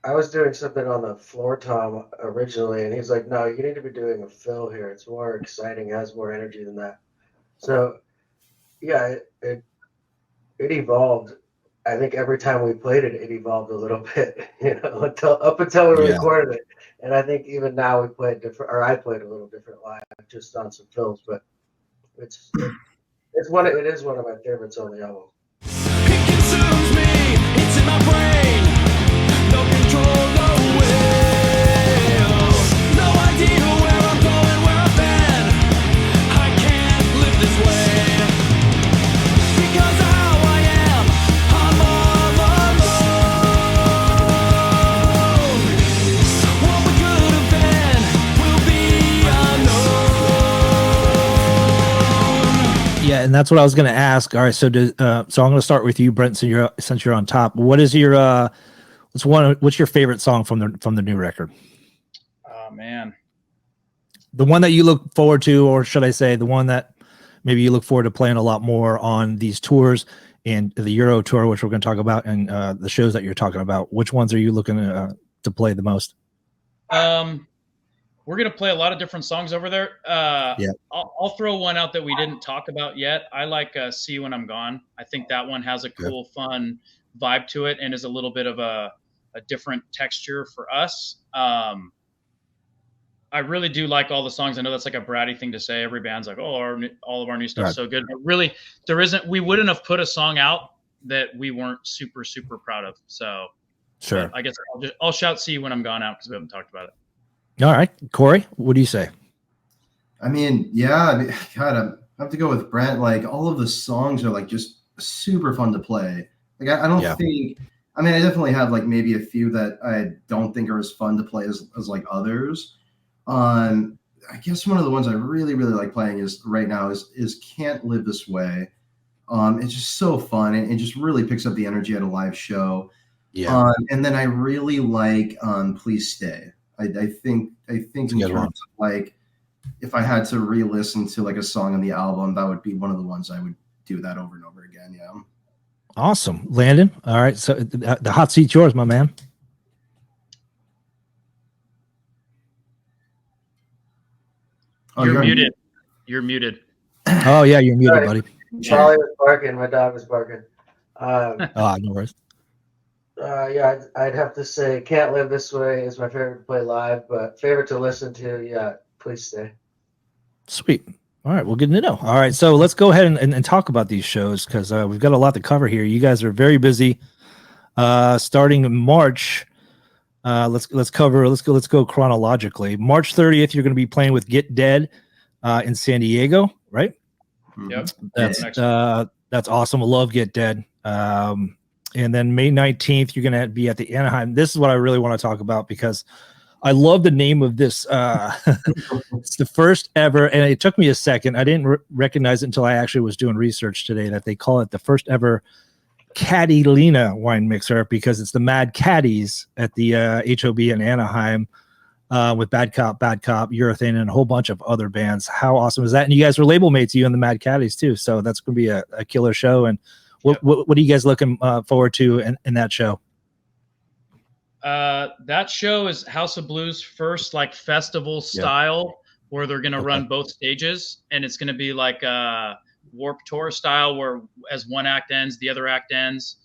Speaker 8: I was doing something on the floor tom originally, and he's like, no, you need to be doing a fill here. It's more exciting, has more energy than that. So, yeah, it evolved. I think every time we played it, it evolved a little bit, up until we recorded it. And I think even now we play it different, or I played a little different live, just on some fills. But it is one of my favorites on the album.
Speaker 4: It consumes me, it's in my brain. No control, no will. No idea where I'm going, where I've been. I can't live this way. Because of how I am, I'm all alone. What we could have been will be unknown.
Speaker 5: Yeah, and that's what I was going to ask. All right, so I'm going to start with you, Brent, since you're on top. What is your what's your favorite song from the new record?
Speaker 6: Oh man,
Speaker 5: the one that you look forward to, or should I say, the one that maybe you look forward to playing a lot more on these tours and the Euro tour, which we're going to talk about, and the shows that you're talking about. Which ones are you looking to play the most?
Speaker 6: We're going to play a lot of different songs over there. I'll throw one out that we didn't talk about yet. I like See You When I'm Gone. I think that one has a cool, fun vibe to it and is a little bit of a different texture for us. I really do like all the songs. I know that's like a bratty thing to say. Every band's like, oh, all of our new stuff's so good. But really, we wouldn't have put a song out that we weren't super, super proud of. So I guess I'll shout See You When I'm Gone out because we haven't talked about it.
Speaker 5: All right, Corey, what do you say?
Speaker 7: God, I have to go with Brent. Like all of the songs are like just super fun to play. Like I don't think, I definitely have like maybe a few that I don't think are as fun to play as like others. I guess one of the ones I really, really like playing right now is Can't Live This Way. It's just so fun and it just really picks up the energy at a live show. Yeah. And then I really like Please Stay. I think in terms of like if I had to re-listen to like a song on the album, that would be one of the ones I would do that over and over again. Yeah.
Speaker 5: Awesome. Landon. All right. So the hot seat's yours, my man.
Speaker 6: You're muted. You're muted.
Speaker 5: Oh yeah, you're muted, buddy.
Speaker 8: Charlie was barking. My dog was barking.
Speaker 5: No worries.
Speaker 8: Yeah, I'd have to say Can't Live This Way is my favorite to play live, but favorite to listen to, yeah, Please Stay.
Speaker 5: Sweet. All right, well, good to know. All right, so let's go ahead and talk about these shows because we've got a lot to cover here. You guys are very busy. Starting in March, let's go chronologically. March 30th, you're going to be playing with Get Dead in San Diego, right?
Speaker 6: Yep.
Speaker 5: That's awesome. I love Get Dead. And then May 19th, you're going to be at the Anaheim. This is what I really want to talk about because I love the name of this. It's the first ever, and it took me a second. I didn't recognize it until I actually was doing research today that they call it the first ever Caddy-Lena wine mixer because it's the Mad Caddies at the HOB in Anaheim with Bad Cop, Urethane, and a whole bunch of other bands. How awesome is that? And you guys are label mates, you and the Mad Caddies too. So that's going to be a killer show. And what are you guys looking forward to in that show?
Speaker 6: That show is House of Blues' first like festival style where they're going to run both stages, and it's going to be like a Warped Tour style where as one act ends, the other act ends.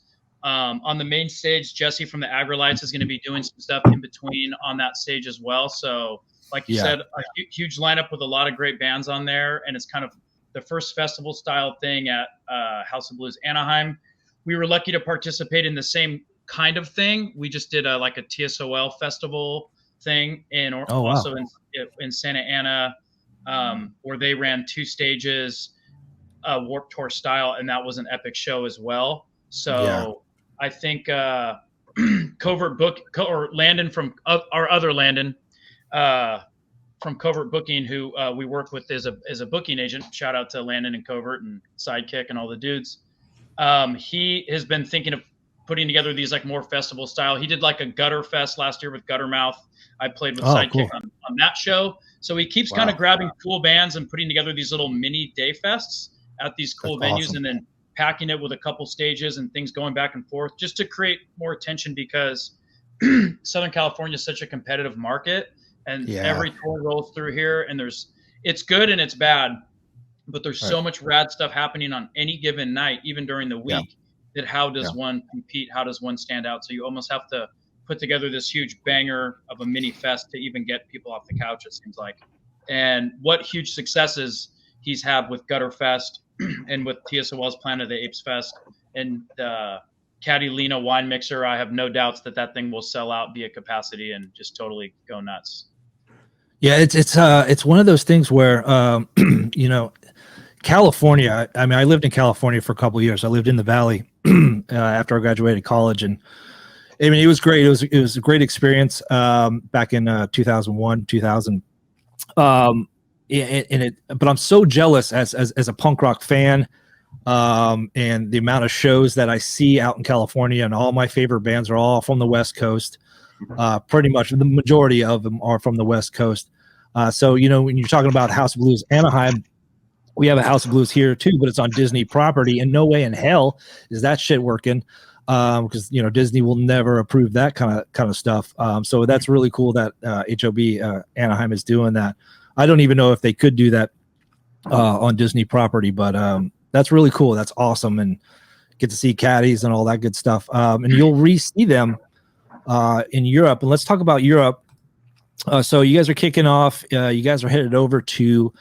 Speaker 6: On the main stage, Jesse from the Agrolites is going to be doing some stuff in between on that stage as well. So like you said, a huge lineup with a lot of great bands on there, and it's kind of the first festival style thing at House of Blues Anaheim. We were lucky to participate in the same kind of thing. We just did like a TSOL festival thing also in Santa Ana where they ran 2 stages, Warped Tour style, and that was an epic show as well. So I think Landon from our other Landon from Covert Booking, who we work with as a booking agent. Shout out to Landon and Covert and Sidekick and all the dudes. He has been thinking of putting together these like more festival style. He did like a Gutter Fest last year with Guttermouth. I played with Sidekick on that show. So he keeps kind of grabbing cool bands and putting together these little mini day fests at these cool venues and then packing it with a couple stages and things going back and forth just to create more attention because Southern California is such a competitive market. And every tour rolls through here, and it's good and it's bad, but there's so much rad stuff happening on any given night, even during the week, that how does one compete? How does one stand out? So you almost have to put together this huge banger of a mini fest to even get people off the couch, it seems like. And what huge successes he's had with Gutter Fest and with TSOL's Planet of the Apes Fest and the Caddy-Lena wine mixer. I have no doubts that thing will sell out via capacity and just totally go nuts.
Speaker 5: Yeah, it's one of those things where California. I mean, I lived in California for a couple of years. I lived in the Valley after I graduated college, and I mean, it was great. It was a great experience back in 2001, 2000. But I'm so jealous as a punk rock fan, and the amount of shows that I see out in California, and all my favorite bands are all from the West Coast. Pretty much the majority of them are from the West Coast. So, when you're talking about House of Blues Anaheim, we have a House of Blues here too, but it's on Disney property, and no way in hell is that shit working. Because Disney will never approve that kind of stuff. So that's really cool that HOB Anaheim is doing that. I don't even know if they could do that on Disney property, but that's really cool. That's awesome, and get to see caddies and all that good stuff. And you'll re-see them in Europe. And let's talk about Europe. So you guys are kicking off. You guys are headed over to.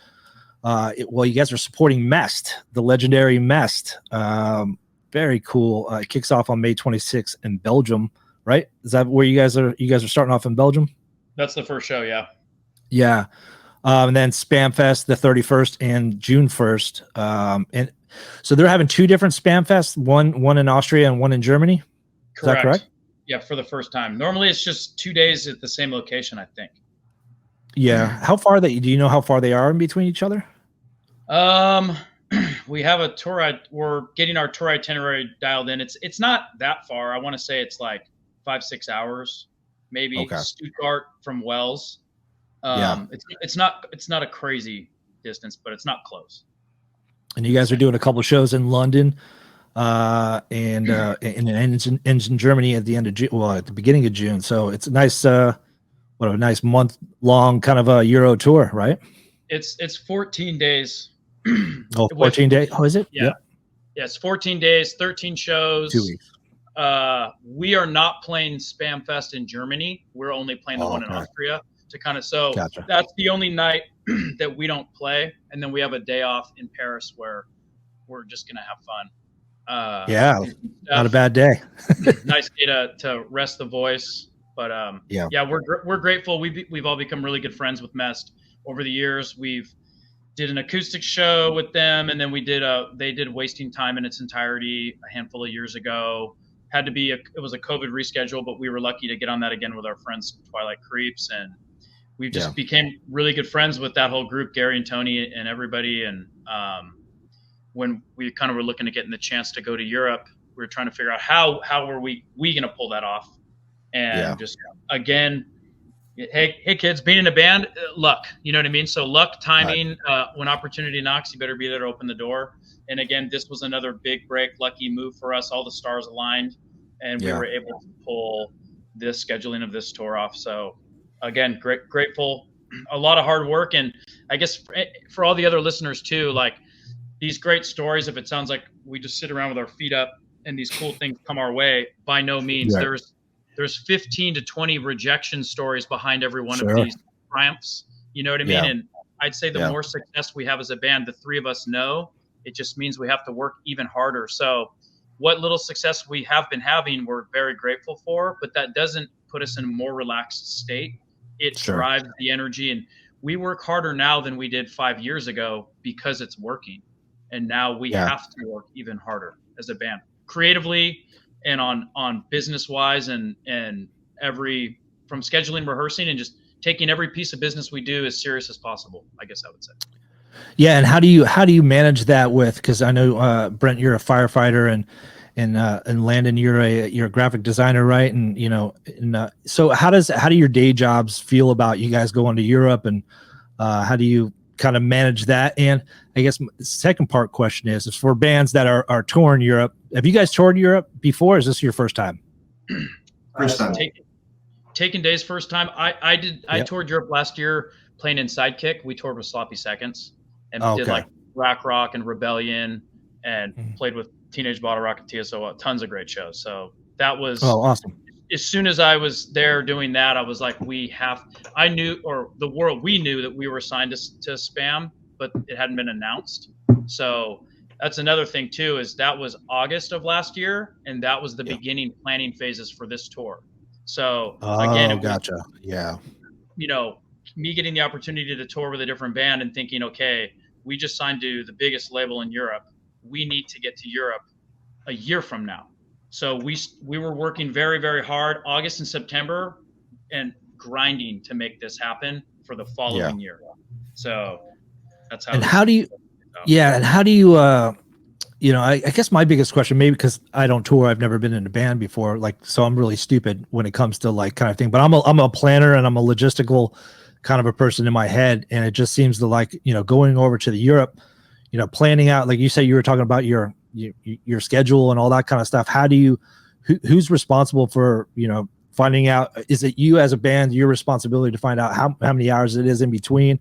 Speaker 5: You guys are supporting Mest, the legendary Mest. Very cool. It kicks off on May 26th in Belgium, right? Is that where you guys are? You guys are starting off in Belgium?
Speaker 6: That's the first show, yeah.
Speaker 5: Yeah. And then Spam Fest the 31st and June 1st. And so they're having 2 different Spam Fests, one in Austria and one in Germany. Correct. Is that correct?
Speaker 6: Yeah, for the first time. Normally it's just 2 days at the same location, I think.
Speaker 5: Yeah. How far do you know how far they are in between each other?
Speaker 6: We have a tour. We're getting our tour itinerary dialed in. It's not that far. I want to say it's like 5-6 hours, maybe. Okay. Stuttgart from Wells. It's not a crazy distance, but it's not close.
Speaker 5: And you guys are doing a couple of shows in London, and in Germany at the end of June. Well, at the beginning of June. So it's a nice, a nice month long kind of a Euro tour, right?
Speaker 6: It's 14 days.
Speaker 5: Oh, 14 days. Oh, is it?
Speaker 6: Yeah. Yep. Yeah, it's 14 days, 13 shows.
Speaker 5: 2 weeks.
Speaker 6: We are not playing Spam Fest in Germany. We're only playing the one in Austria to kind of, so
Speaker 5: Gotcha.
Speaker 6: That's the only night that we don't play. And then we have a day off in Paris where we're just going to have fun.
Speaker 5: Yeah, not a bad day.
Speaker 6: Nice day to rest the voice. But yeah, we're grateful. We've all become really good friends with Mest over the years. We've did an acoustic show with them, and then they did Wasting Time in its entirety a handful of years ago. It was a COVID reschedule, but we were lucky to get on that again with our friends Twilight Creeps, and we just became really good friends with that whole group, Gary and Tony and everybody. And when we kind of were looking to getting the chance to go to Europe, we were trying to figure out how were we going to pull that off. And just again, hey kids, being in a band, luck, you know what I mean? So luck, timing, when opportunity knocks, you better be there to open the door. And again, this was another big break, lucky move for us. All the stars aligned, and we were able to pull this scheduling of this tour off. So again, grateful, a lot of hard work. And I guess for all the other listeners too, like these great stories, if it sounds like we just sit around with our feet up and these cool things come our way, by no means. There's 15 to 20 rejection stories behind every one of these triumphs. You know what I mean? And I'd say the more success we have as a band, the three of us know, it just means we have to work even harder. So what little success we have been having, we're very grateful for, but that doesn't put us in a more relaxed state. It drives the energy, and we work harder now than we did 5 years ago because it's working. And now we have to work even harder as a band, creatively and on business wise, and from scheduling, rehearsing, and just taking every piece of business we do as serious as possible, I guess I would say.
Speaker 5: Yeah. And how do you manage that with, because I know Brent, you're a firefighter, and Landon, you're a graphic designer, right? And so how do your day jobs feel about you guys going to Europe, and how do you kind of manage that? And I guess the second part question is for bands that are touring Europe, have you guys toured Europe before? Is this your first time?
Speaker 7: First time.
Speaker 6: Taking days first time. I toured Europe last year playing in Sidekick. We toured with Sloppy Seconds and did like Rack Rock and Rebellion, and played with Teenage Bottle Rocket, TSO, tons of great shows. So that was
Speaker 5: awesome.
Speaker 6: As soon as I was there doing that, I was like, we knew that we were signed to Spam, but it hadn't been announced. So that's another thing too, is that was August of last year, and that was the beginning planning phases for this tour. So again, me getting the opportunity to tour with a different band and thinking, okay, we just signed to the biggest label in Europe. We need to get to Europe a year from now. So we were working very, very hard August and September and grinding to make this happen for the following year. So that's how. And how do you,
Speaker 5: I guess my biggest question, maybe because I don't tour, I've never been in a band before, so I'm really stupid when it comes to kind of thing, but I'm a planner and I'm a logistical kind of a person in my head. And it just seems to going over to the Europe, planning out, like you said, you were talking about your schedule and all that kind of stuff. How do you, who's responsible for, finding out, is it you as a band, your responsibility to find out how many hours it is in between,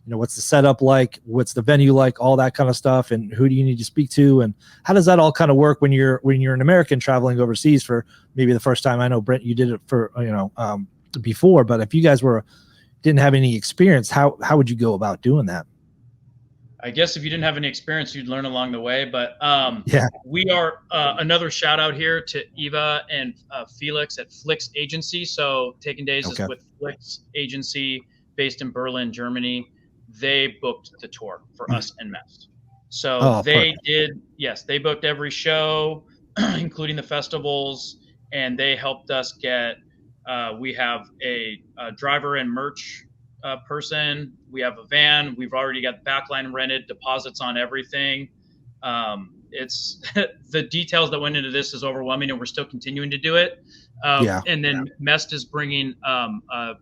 Speaker 5: what's the setup like, what's the venue like, all that kind of stuff, and who do you need to speak to, and how does that all kind of work when you're an American traveling overseas for maybe the first time? I know, Brent, you did it for, before, but if you guys didn't have any experience, how would you go about doing that?
Speaker 6: I guess if you didn't have any experience, you'd learn along the way. But we are another shout out here to Eva and Felix at Flix Agency. So Taking Days is with Flix Agency based in Berlin, Germany. They booked the tour for us and Mest. So they booked every show, including the festivals, and they helped us get, we have a driver and merch person. We have a van. We've already got backline rented, deposits on everything. It's the details that went into this is overwhelming, and we're still continuing to do it. And then Mest is bringing a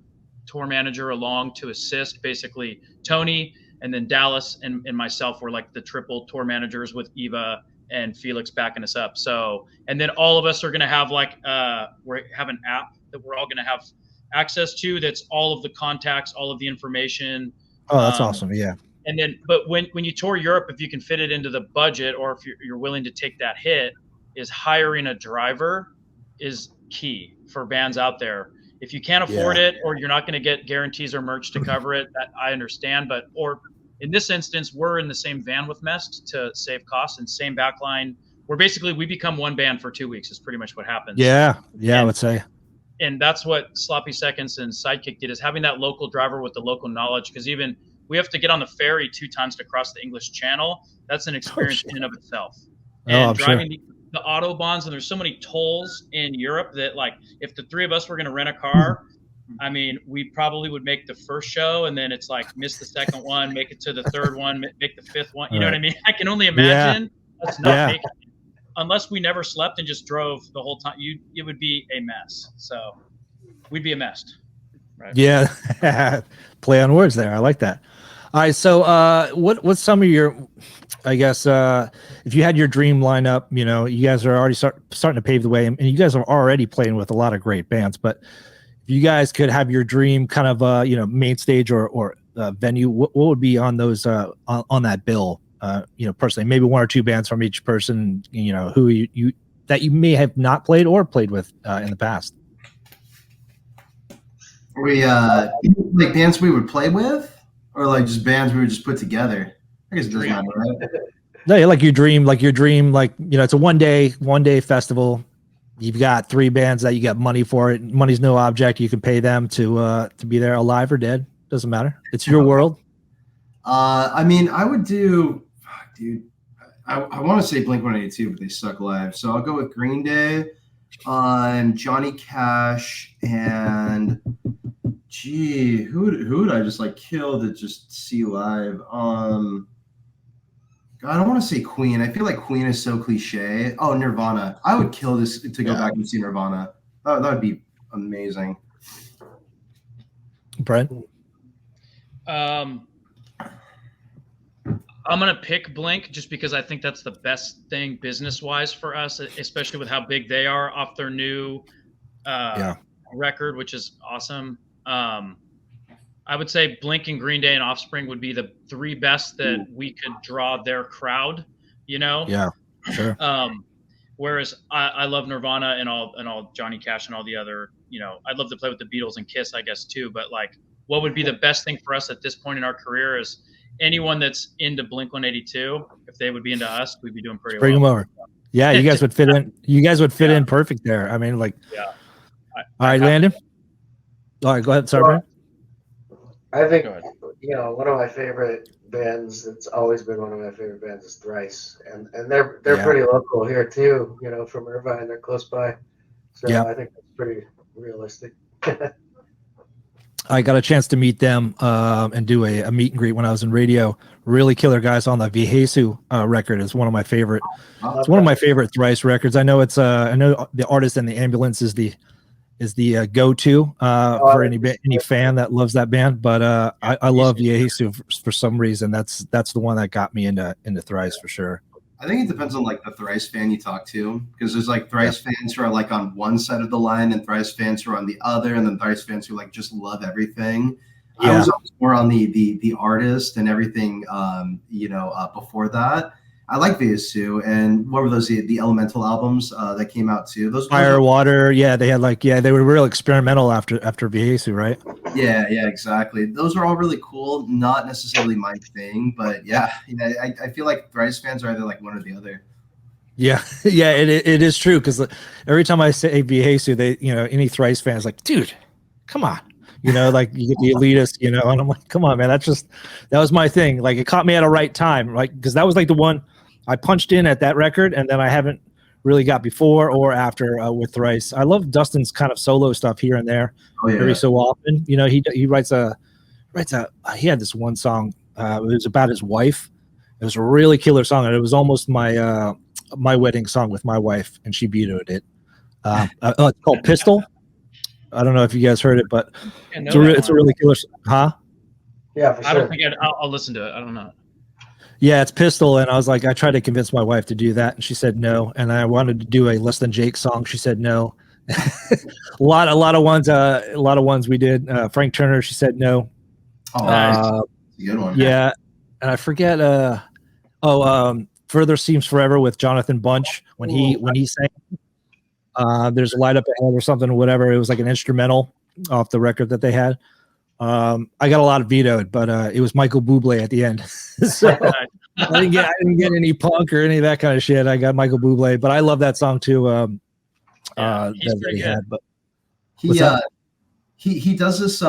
Speaker 6: tour manager along to assist, basically Tony, and then Dallas and myself were like the triple tour managers with Eva and Felix backing us up. So, and then all of us are going to have we have an app that we're all going to have access to. That's all of the contacts, all of the information,
Speaker 5: Oh, that's awesome. Yeah.
Speaker 6: And then, but when you tour Europe, if you can fit it into the budget, or if you're willing to take that hit, is hiring a driver is key for bands out there. If you can't afford it, or you're not going to get guarantees or merch to cover it, that I understand. But, or in this instance, we're in the same van with Mest to save costs, and same backline. We become one band for 2 weeks is pretty much what happens.
Speaker 5: Yeah. Yeah. I would say.
Speaker 6: And that's what Sloppy Seconds and Sidekick did, is having that local driver with the local knowledge. Because even we have to get on the ferry 2 times to cross the English Channel. That's an experience in and of itself. And driving the Autobahns, and there's so many tolls in Europe that, like, if the 3 of us were going to rent a car, I mean, we probably would make the first show, and then it's like miss the second one, make it to the third one, make the 5th one. You know what I mean? I can only imagine us not making it. Unless we never slept and just drove the whole time, it would be a mess. So we'd be a mess. Right?
Speaker 5: Yeah. Play on words there. I like that. All right. So what's some of your, I guess, if you had your dream lineup, you know, you guys are already starting to pave the way, and you guys are already playing with a lot of great bands, but if you guys could have your dream kind of, you know, main stage or venue, what would be on those, on that bill? You know, personally, maybe 1 or 2 bands from each person, you know, who you that you may have not played or played with in the past.
Speaker 7: We like bands we would play with, or like just bands we would just put together. I guess it doesn't matter, right?
Speaker 5: No, like your dream, like you know, it's a one day festival. You've got 3 bands that you got money for it. Money's no object. You can pay them to be there, alive or dead. Doesn't matter. It's your world.
Speaker 7: I mean, I would do. Dude, I want to say Blink-182, but they suck live. So I'll go with Green Day, Johnny Cash, and who would I just like kill to just see live? God, I don't want to say Queen. I feel like Queen is so cliche. Oh, Nirvana. I would kill this to go back and see Nirvana. That would be amazing.
Speaker 5: Brent?
Speaker 6: I'm going to pick Blink just because I think that's the best thing business-wise for us, especially with how big they are off their new record, which is awesome. I would say Blink and Green Day and Offspring would be the 3 best that we could draw their crowd, you know?
Speaker 5: Yeah, sure.
Speaker 6: Whereas I love Nirvana and all Johnny Cash and all the other, you know, I'd love to play with the Beatles and Kiss, I guess, too. But, like, what would be the best thing for us at this point in our career is anyone that's into Blink-182, if they would be into us, we'd be doing pretty well.
Speaker 5: Bring them over. Yeah, you guys would fit in. You guys would fit in perfect there. I mean, like, all right, Landon. All right, go ahead. Sorry, Brian.
Speaker 8: I think, you know, one of my favorite bands that's always been one of my favorite bands is Thrice, and they're pretty local here too. You know, from Irvine, they're close by. So I think that's pretty realistic.
Speaker 5: I got a chance to meet them and do a meet and greet when I was in radio. Really killer guys on the Viejesu record. It's one of my favorite. It's one of my favorite Thrice records. I know it's I know the Artist and the Ambulance is the go-to for any fan that loves that band. But I love Viejesu for some reason. That's the one that got me into Thrice for sure.
Speaker 7: I think it depends on like the Thrice fan you talk to, because there's like Thrice fans who are like on one side of the line and Thrice fans who are on the other, and then Thrice fans who like just love everything. Yeah. I was always more on the artist and everything, before that. I like Viejesu, and what were those, the Elemental albums that came out too? Those
Speaker 5: Fire, Water, they had they were real experimental after Viejesu, right?
Speaker 7: Yeah, exactly. Those are all really cool. Not necessarily my thing, but I feel like Thrice fans are either like one or the other.
Speaker 5: Yeah, it is true, because every time I say Viejesu, they, any Thrice fans like, dude, come on. Like you get the elitist, and I'm like, come on, man, that was my thing. Like, it caught me at a right time, right? Because that was like the one I punched in at that record, and then I haven't really got before or after with Thrice. I love Dustin's kind of solo stuff here and there, every so often. He he had this one song. It was about his wife. It was a really killer song, and it was almost my wedding song with my wife, and she vetoed it. It's called Pistol. I don't know if you guys heard it, but it's a really killer. Huh?
Speaker 8: Yeah, for sure.
Speaker 6: I don't think I'll listen to it. I don't know.
Speaker 5: Yeah, it's Pistol, and I was like, I tried to convince my wife to do that, and she said no. And I wanted to do a Less Than Jake song. She said no. a lot of ones we did. Frank Turner, she said no.
Speaker 7: a good one.
Speaker 5: Yeah, and I forget. Further Seems Forever with Jonathan Bunch when he sang. There's a light up ahead or something or whatever. It was like an instrumental off the record that they had. I got a lot of vetoed, but it was Michael Bublé at the end. So I didn't get any punk or any of that kind of shit. I got Michael Bublé, but I love that song too.
Speaker 6: He's pretty good.
Speaker 5: But
Speaker 7: he does this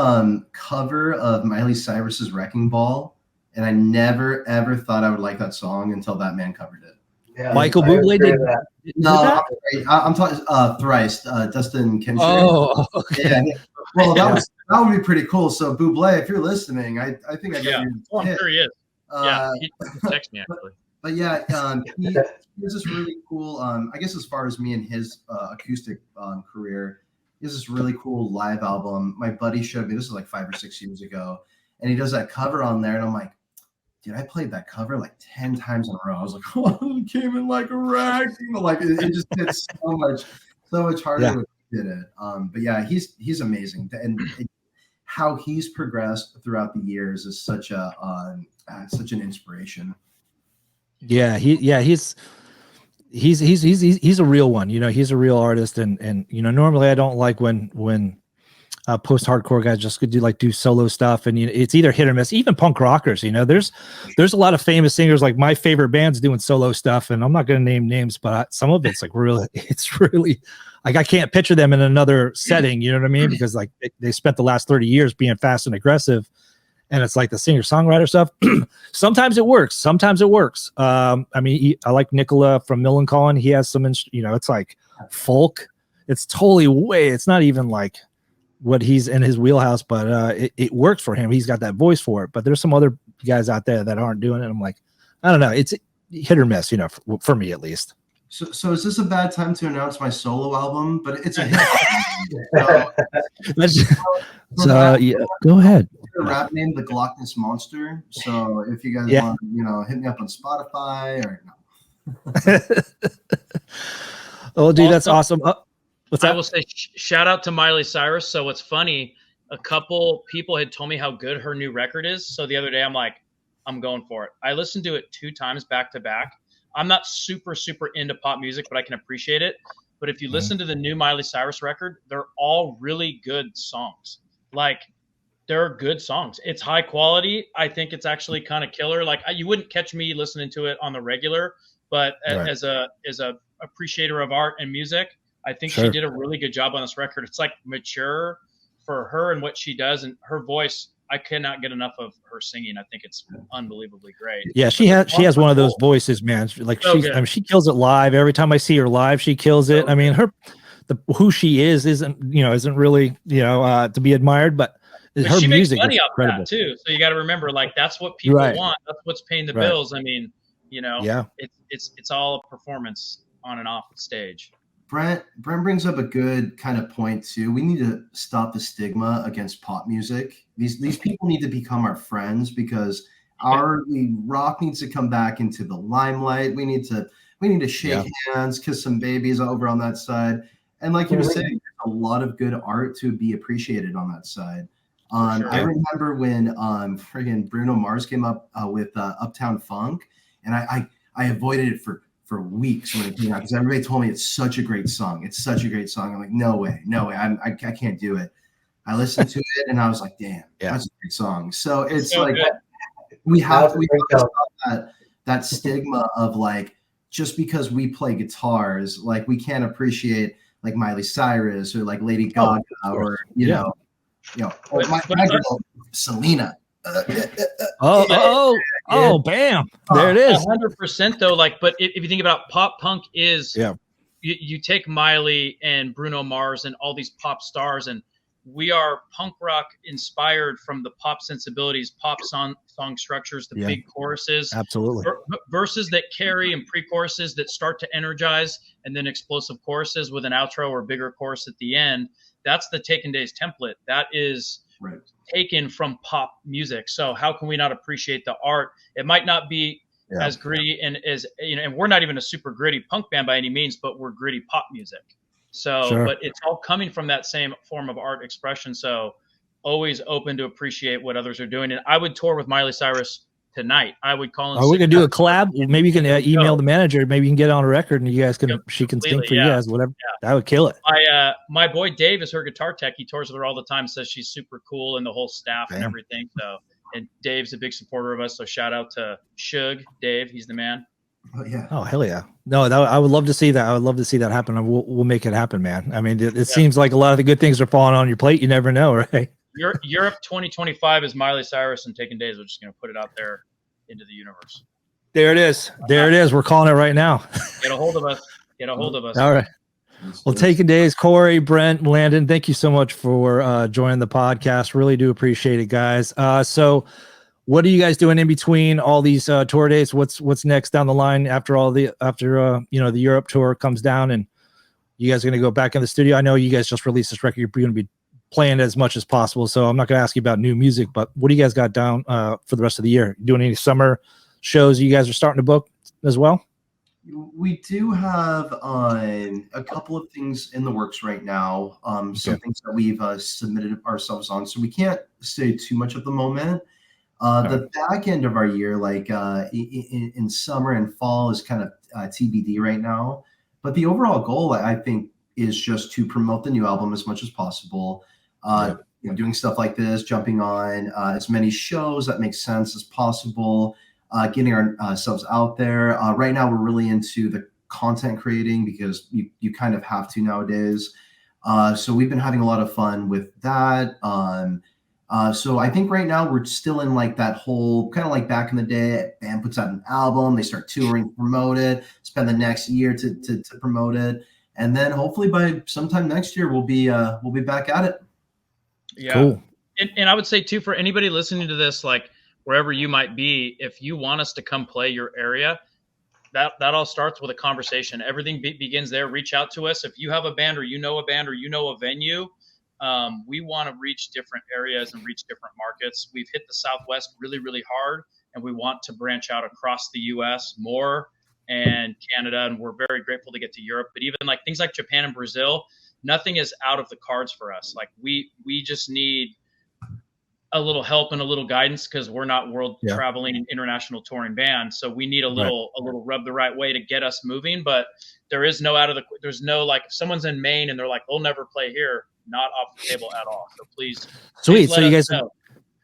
Speaker 7: cover of Miley Cyrus's Wrecking Ball, and I never ever thought I would like that song until that man covered it.
Speaker 8: Yeah,
Speaker 5: Michael Bublé did
Speaker 8: that.
Speaker 7: No, I'm talking Thrice, Dustin Kinshirn.
Speaker 5: Oh, okay.
Speaker 7: Yeah. Well, that would be pretty cool. So Bublé, if you're listening, I think I got your
Speaker 6: I'm
Speaker 7: hit.
Speaker 6: sure he is. He texted me actually.
Speaker 7: But yeah, he has this really cool. I guess as far as me and his acoustic career, he has this really cool live album. My buddy showed me. This is like 5 or 6 years ago, and he does that cover on there, and I'm like, dude, I played that cover like 10 times in a row. I was like, oh, it came in like a wreck. Like it just did so much harder when he did it. But yeah, he's amazing, and how he's progressed throughout the years is such an inspiration.
Speaker 5: Yeah, he's a real one. You know, he's a real artist, and you know, normally I don't like when post-hardcore guys just could do solo stuff, and it's either hit or miss. Even punk rockers, you know, there's a lot of famous singers, like my favorite band's doing solo stuff, and I'm not going to name names, but some of it's really like I can't picture them in another setting, you know what I mean? Because like they spent the last 30 years being fast and aggressive, and it's like the singer-songwriter stuff. Sometimes it works. I mean, I like Nicola from Millencolin. He has some, it's like folk. It's totally it's not even like what he's in his wheelhouse, but it works for him. He's got that voice for it. But there's some other guys out there that aren't doing it. I'm like, I don't know. It's hit or miss, you know, for me at least.
Speaker 7: So is this a bad time to announce my solo album? But it's a hit.
Speaker 5: Yeah, go ahead.
Speaker 7: A rap name, the Glockness Monster. So if you guys want, hit me up on Spotify or no.
Speaker 5: Oh, dude, that's awesome.
Speaker 6: I will say shout out to Miley Cyrus. So what's funny, a couple people had told me how good her new record is. So the other day I'm like, I'm going for it. I listened to it 2 times back to back. I'm not super into pop music, but I can appreciate it. But if you listen to the new Miley Cyrus record, they're all really good songs. Like, they're good songs. It's high quality. I think it's actually kind of killer. Like, you wouldn't catch me listening to it on the regular, but as a appreciator of art and music, I think she did a really good job on this record. It's like mature for her and what she does, and her voice. I cannot get enough of her singing. I think it's unbelievably great. Yeah,
Speaker 5: she has one of those voices, man. Like she kills it live. Every time I see her live, she kills it. I mean, who she isn't really to be admired, but her
Speaker 6: she
Speaker 5: music
Speaker 6: makes money
Speaker 5: is
Speaker 6: off
Speaker 5: incredible.
Speaker 6: that too. So you got to remember, like, that's what people want. That's what's paying the bills. I mean, it's all a performance on and off the stage.
Speaker 7: Brent brings up a good kind of point too. We need to stop the stigma against pop music. These people need to become our friends, because rock needs to come back into the limelight. We need to shake hands, kiss some babies over on that side. And like you were saying, a lot of good art to be appreciated on that side. I remember when friggin' Bruno Mars came up with Uptown Funk, and I avoided it for weeks when it came out, because everybody told me it's such a great song. It's such a great song. I'm like, no way. I can't do it. I listened to it and I was like, damn, that's a great song. So it's so like, we have to stop that stigma of like, just because we play guitars, like we can't appreciate like Miley Cyrus or like Lady Gaga or my girl Selena.
Speaker 5: Bam! There it is.
Speaker 6: 100% though. Like, but if you think about pop punk, you take Miley and Bruno Mars and all these pop stars, and we are punk rock inspired from the pop sensibilities, pop song structures, the big choruses,
Speaker 5: absolutely,
Speaker 6: verses that carry and pre-choruses that start to energize, and then explosive choruses with an outro or bigger chorus at the end. That's the Taken Days template. That is taken from pop music. So how can we not appreciate the art? It might not be as gritty and as and we're not even a super gritty punk band by any means, but we're gritty pop music. So but it's all coming from that same form of art expression. So always open to appreciate what others are doing. And I would tour with Miley Cyrus tonight. I would call.
Speaker 5: Oh, we can do a collab. Maybe you can email the manager. Maybe you can get on a record, and you guys can. She can sing for you guys. Whatever. Yeah. That would kill it.
Speaker 6: My boy Dave is her guitar tech. He tours with her all the time. Says she's super cool and the whole staff and everything. So, and Dave's a big supporter of us. So shout out to Shug Dave. He's the man.
Speaker 7: Oh yeah.
Speaker 5: Oh hell yeah. No, I would love to see that. I would love to see that happen. And we'll make it happen, man. I mean, it seems like a lot of the good things are falling on your plate. You never know, right?
Speaker 6: Europe 2025 is Miley Cyrus and Taking Days. We're just going to put it out there into the universe.
Speaker 5: There it is. There it is. We're calling it right now.
Speaker 6: Get a hold of us.
Speaker 5: All right. Well, Taking Days, Corey, Brent, Landon, thank you so much for joining the podcast. Really do appreciate it, guys. So what are you guys doing in between all these tour dates? What's next down the line after the Europe tour comes down and you guys are going to go back in the studio? I know you guys just released this record. You're going to be playing as much as possible. So I'm not going to ask you about new music, but what do you guys got down for the rest of the year? Doing any summer shows you guys are starting to book as well?
Speaker 7: We do have a couple of things in the works right now. Some things that we've submitted ourselves on. So we can't say too much at the moment. The back end of our year, like in summer and fall, is kind of TBD right now. But the overall goal, I think, is just to promote the new album as much as possible. Doing stuff like this, jumping on as many shows that make sense as possible, getting ourselves out there. Right now, we're really into the content creating because you kind of have to nowadays. So we've been having a lot of fun with that. So I think right now we're still in like that whole kind of like back in the day, band puts out an album, they start touring, promote it, spend the next year to promote it. And then hopefully by sometime next year, we'll be back at it.
Speaker 6: Yeah.
Speaker 5: Cool.
Speaker 6: And I would say too, for anybody listening to this, like wherever you might be, if you want us to come play your area, that all starts with a conversation. Everything begins there. Reach out to us. If you have a band or you know a venue, we want to reach different areas and reach different markets. We've hit the Southwest really, really hard, and we want to branch out across the U.S. more and Canada, and we're very grateful to get to Europe. But even like things like Japan and Brazil, nothing is out of the cards for us. Like we just need a little help and a little guidance because we're not world traveling international touring band. So we need a little rub the right way to get us moving. But there's no like if someone's in Maine and they're like, they'll never play here, not off the table at all. So please.
Speaker 5: Sweet.
Speaker 6: Please
Speaker 5: So you guys know.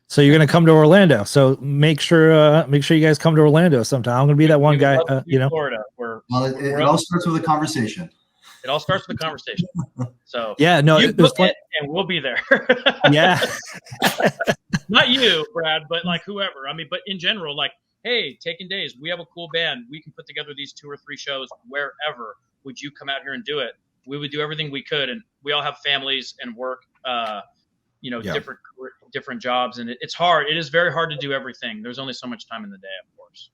Speaker 5: So you're going to come to Orlando. So make sure you guys come to Orlando sometime. I'm going to be that one guy,
Speaker 6: Florida.
Speaker 7: It all starts with a conversation.
Speaker 6: It all starts with a conversation. So
Speaker 5: yeah, no,
Speaker 6: you book it and we'll be there.
Speaker 5: Yeah.
Speaker 6: Not you, Brad, but like whoever. I mean, but in general, like, hey, Taking Days, we have a cool band. We can put together these 2 or 3 shows wherever. Would you come out here and do it? We would do everything we could. And we all have families and work, different jobs. And it's hard. It is very hard to do everything. There's only so much time in the day, of course.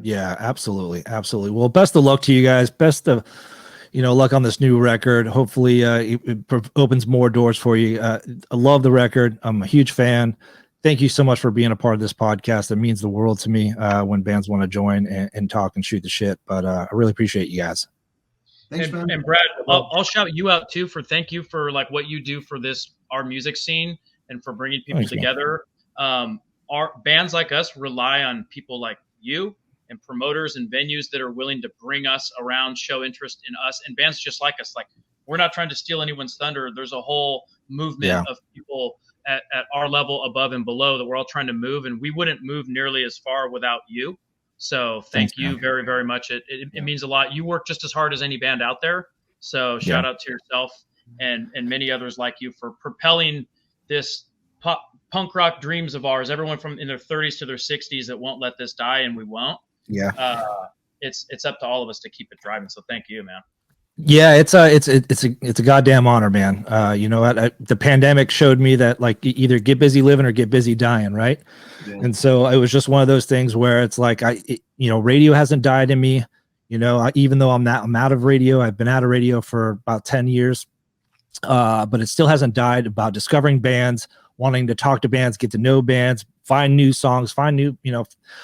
Speaker 5: Yeah, absolutely. Absolutely. Well, best of luck to you guys. Best of, luck on this new record. Hopefully it opens more doors for you. I love the record. I'm a huge fan. Thank you so much for being a part of this podcast. It means the world to me when bands want to join and talk and shoot the shit. But I really appreciate you guys.
Speaker 7: Thanks, man.
Speaker 6: And Brad, I'll shout you out too for thank you for like what you do for our music scene and for bringing people together. Our bands like us rely on people like you and promoters and venues that are willing to bring us around, show interest in us, and bands just like us. Like we're not trying to steal anyone's thunder. There's a whole movement of people at our level above and below that we're all trying to move, and we wouldn't move nearly as far without you. So thank you very, very much. It means a lot. You work just as hard as any band out there. So shout out to yourself and many others like you for propelling this punk rock dreams of ours. Everyone from in their 30s to their 60s that won't let this die, and we won't. Yeah. It's up to all of us to keep it driving. So thank you, man.
Speaker 5: Yeah, it's a goddamn honor, man. The pandemic showed me that like you either get busy living or get busy dying, right? Yeah. And so it was just one of those things where it's like radio hasn't died in me. Even though I'm out of radio, I've been out of radio for about 10 years, but it still hasn't died about discovering bands, wanting to talk to bands, get to know bands, find new songs, find new.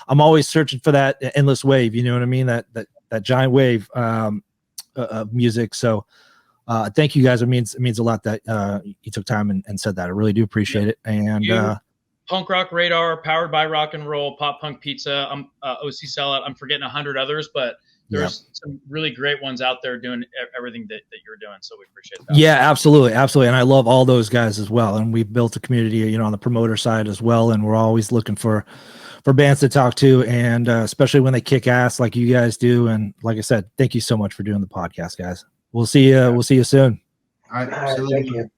Speaker 5: I'm always searching for that endless wave. You know what I mean? That giant wave. Of music. So Thank you guys. It means a lot that you took time and said that. I really do appreciate it. And
Speaker 6: Punk Rock Radar, Powered by Rock and Roll, Pop Punk Pizza, OC Sellout. I'm forgetting 100 others, but there's some really great ones out there doing everything that you're doing. So we appreciate that.
Speaker 5: Yeah, absolutely. And I love all those guys as well. And we've built a community, on the promoter side as well. And we're always looking for bands to talk to, and especially when they kick ass like you guys do. And like I said, thank you so much for doing the podcast, guys. We'll see you. We'll see you soon.
Speaker 7: All right.
Speaker 8: Thank you.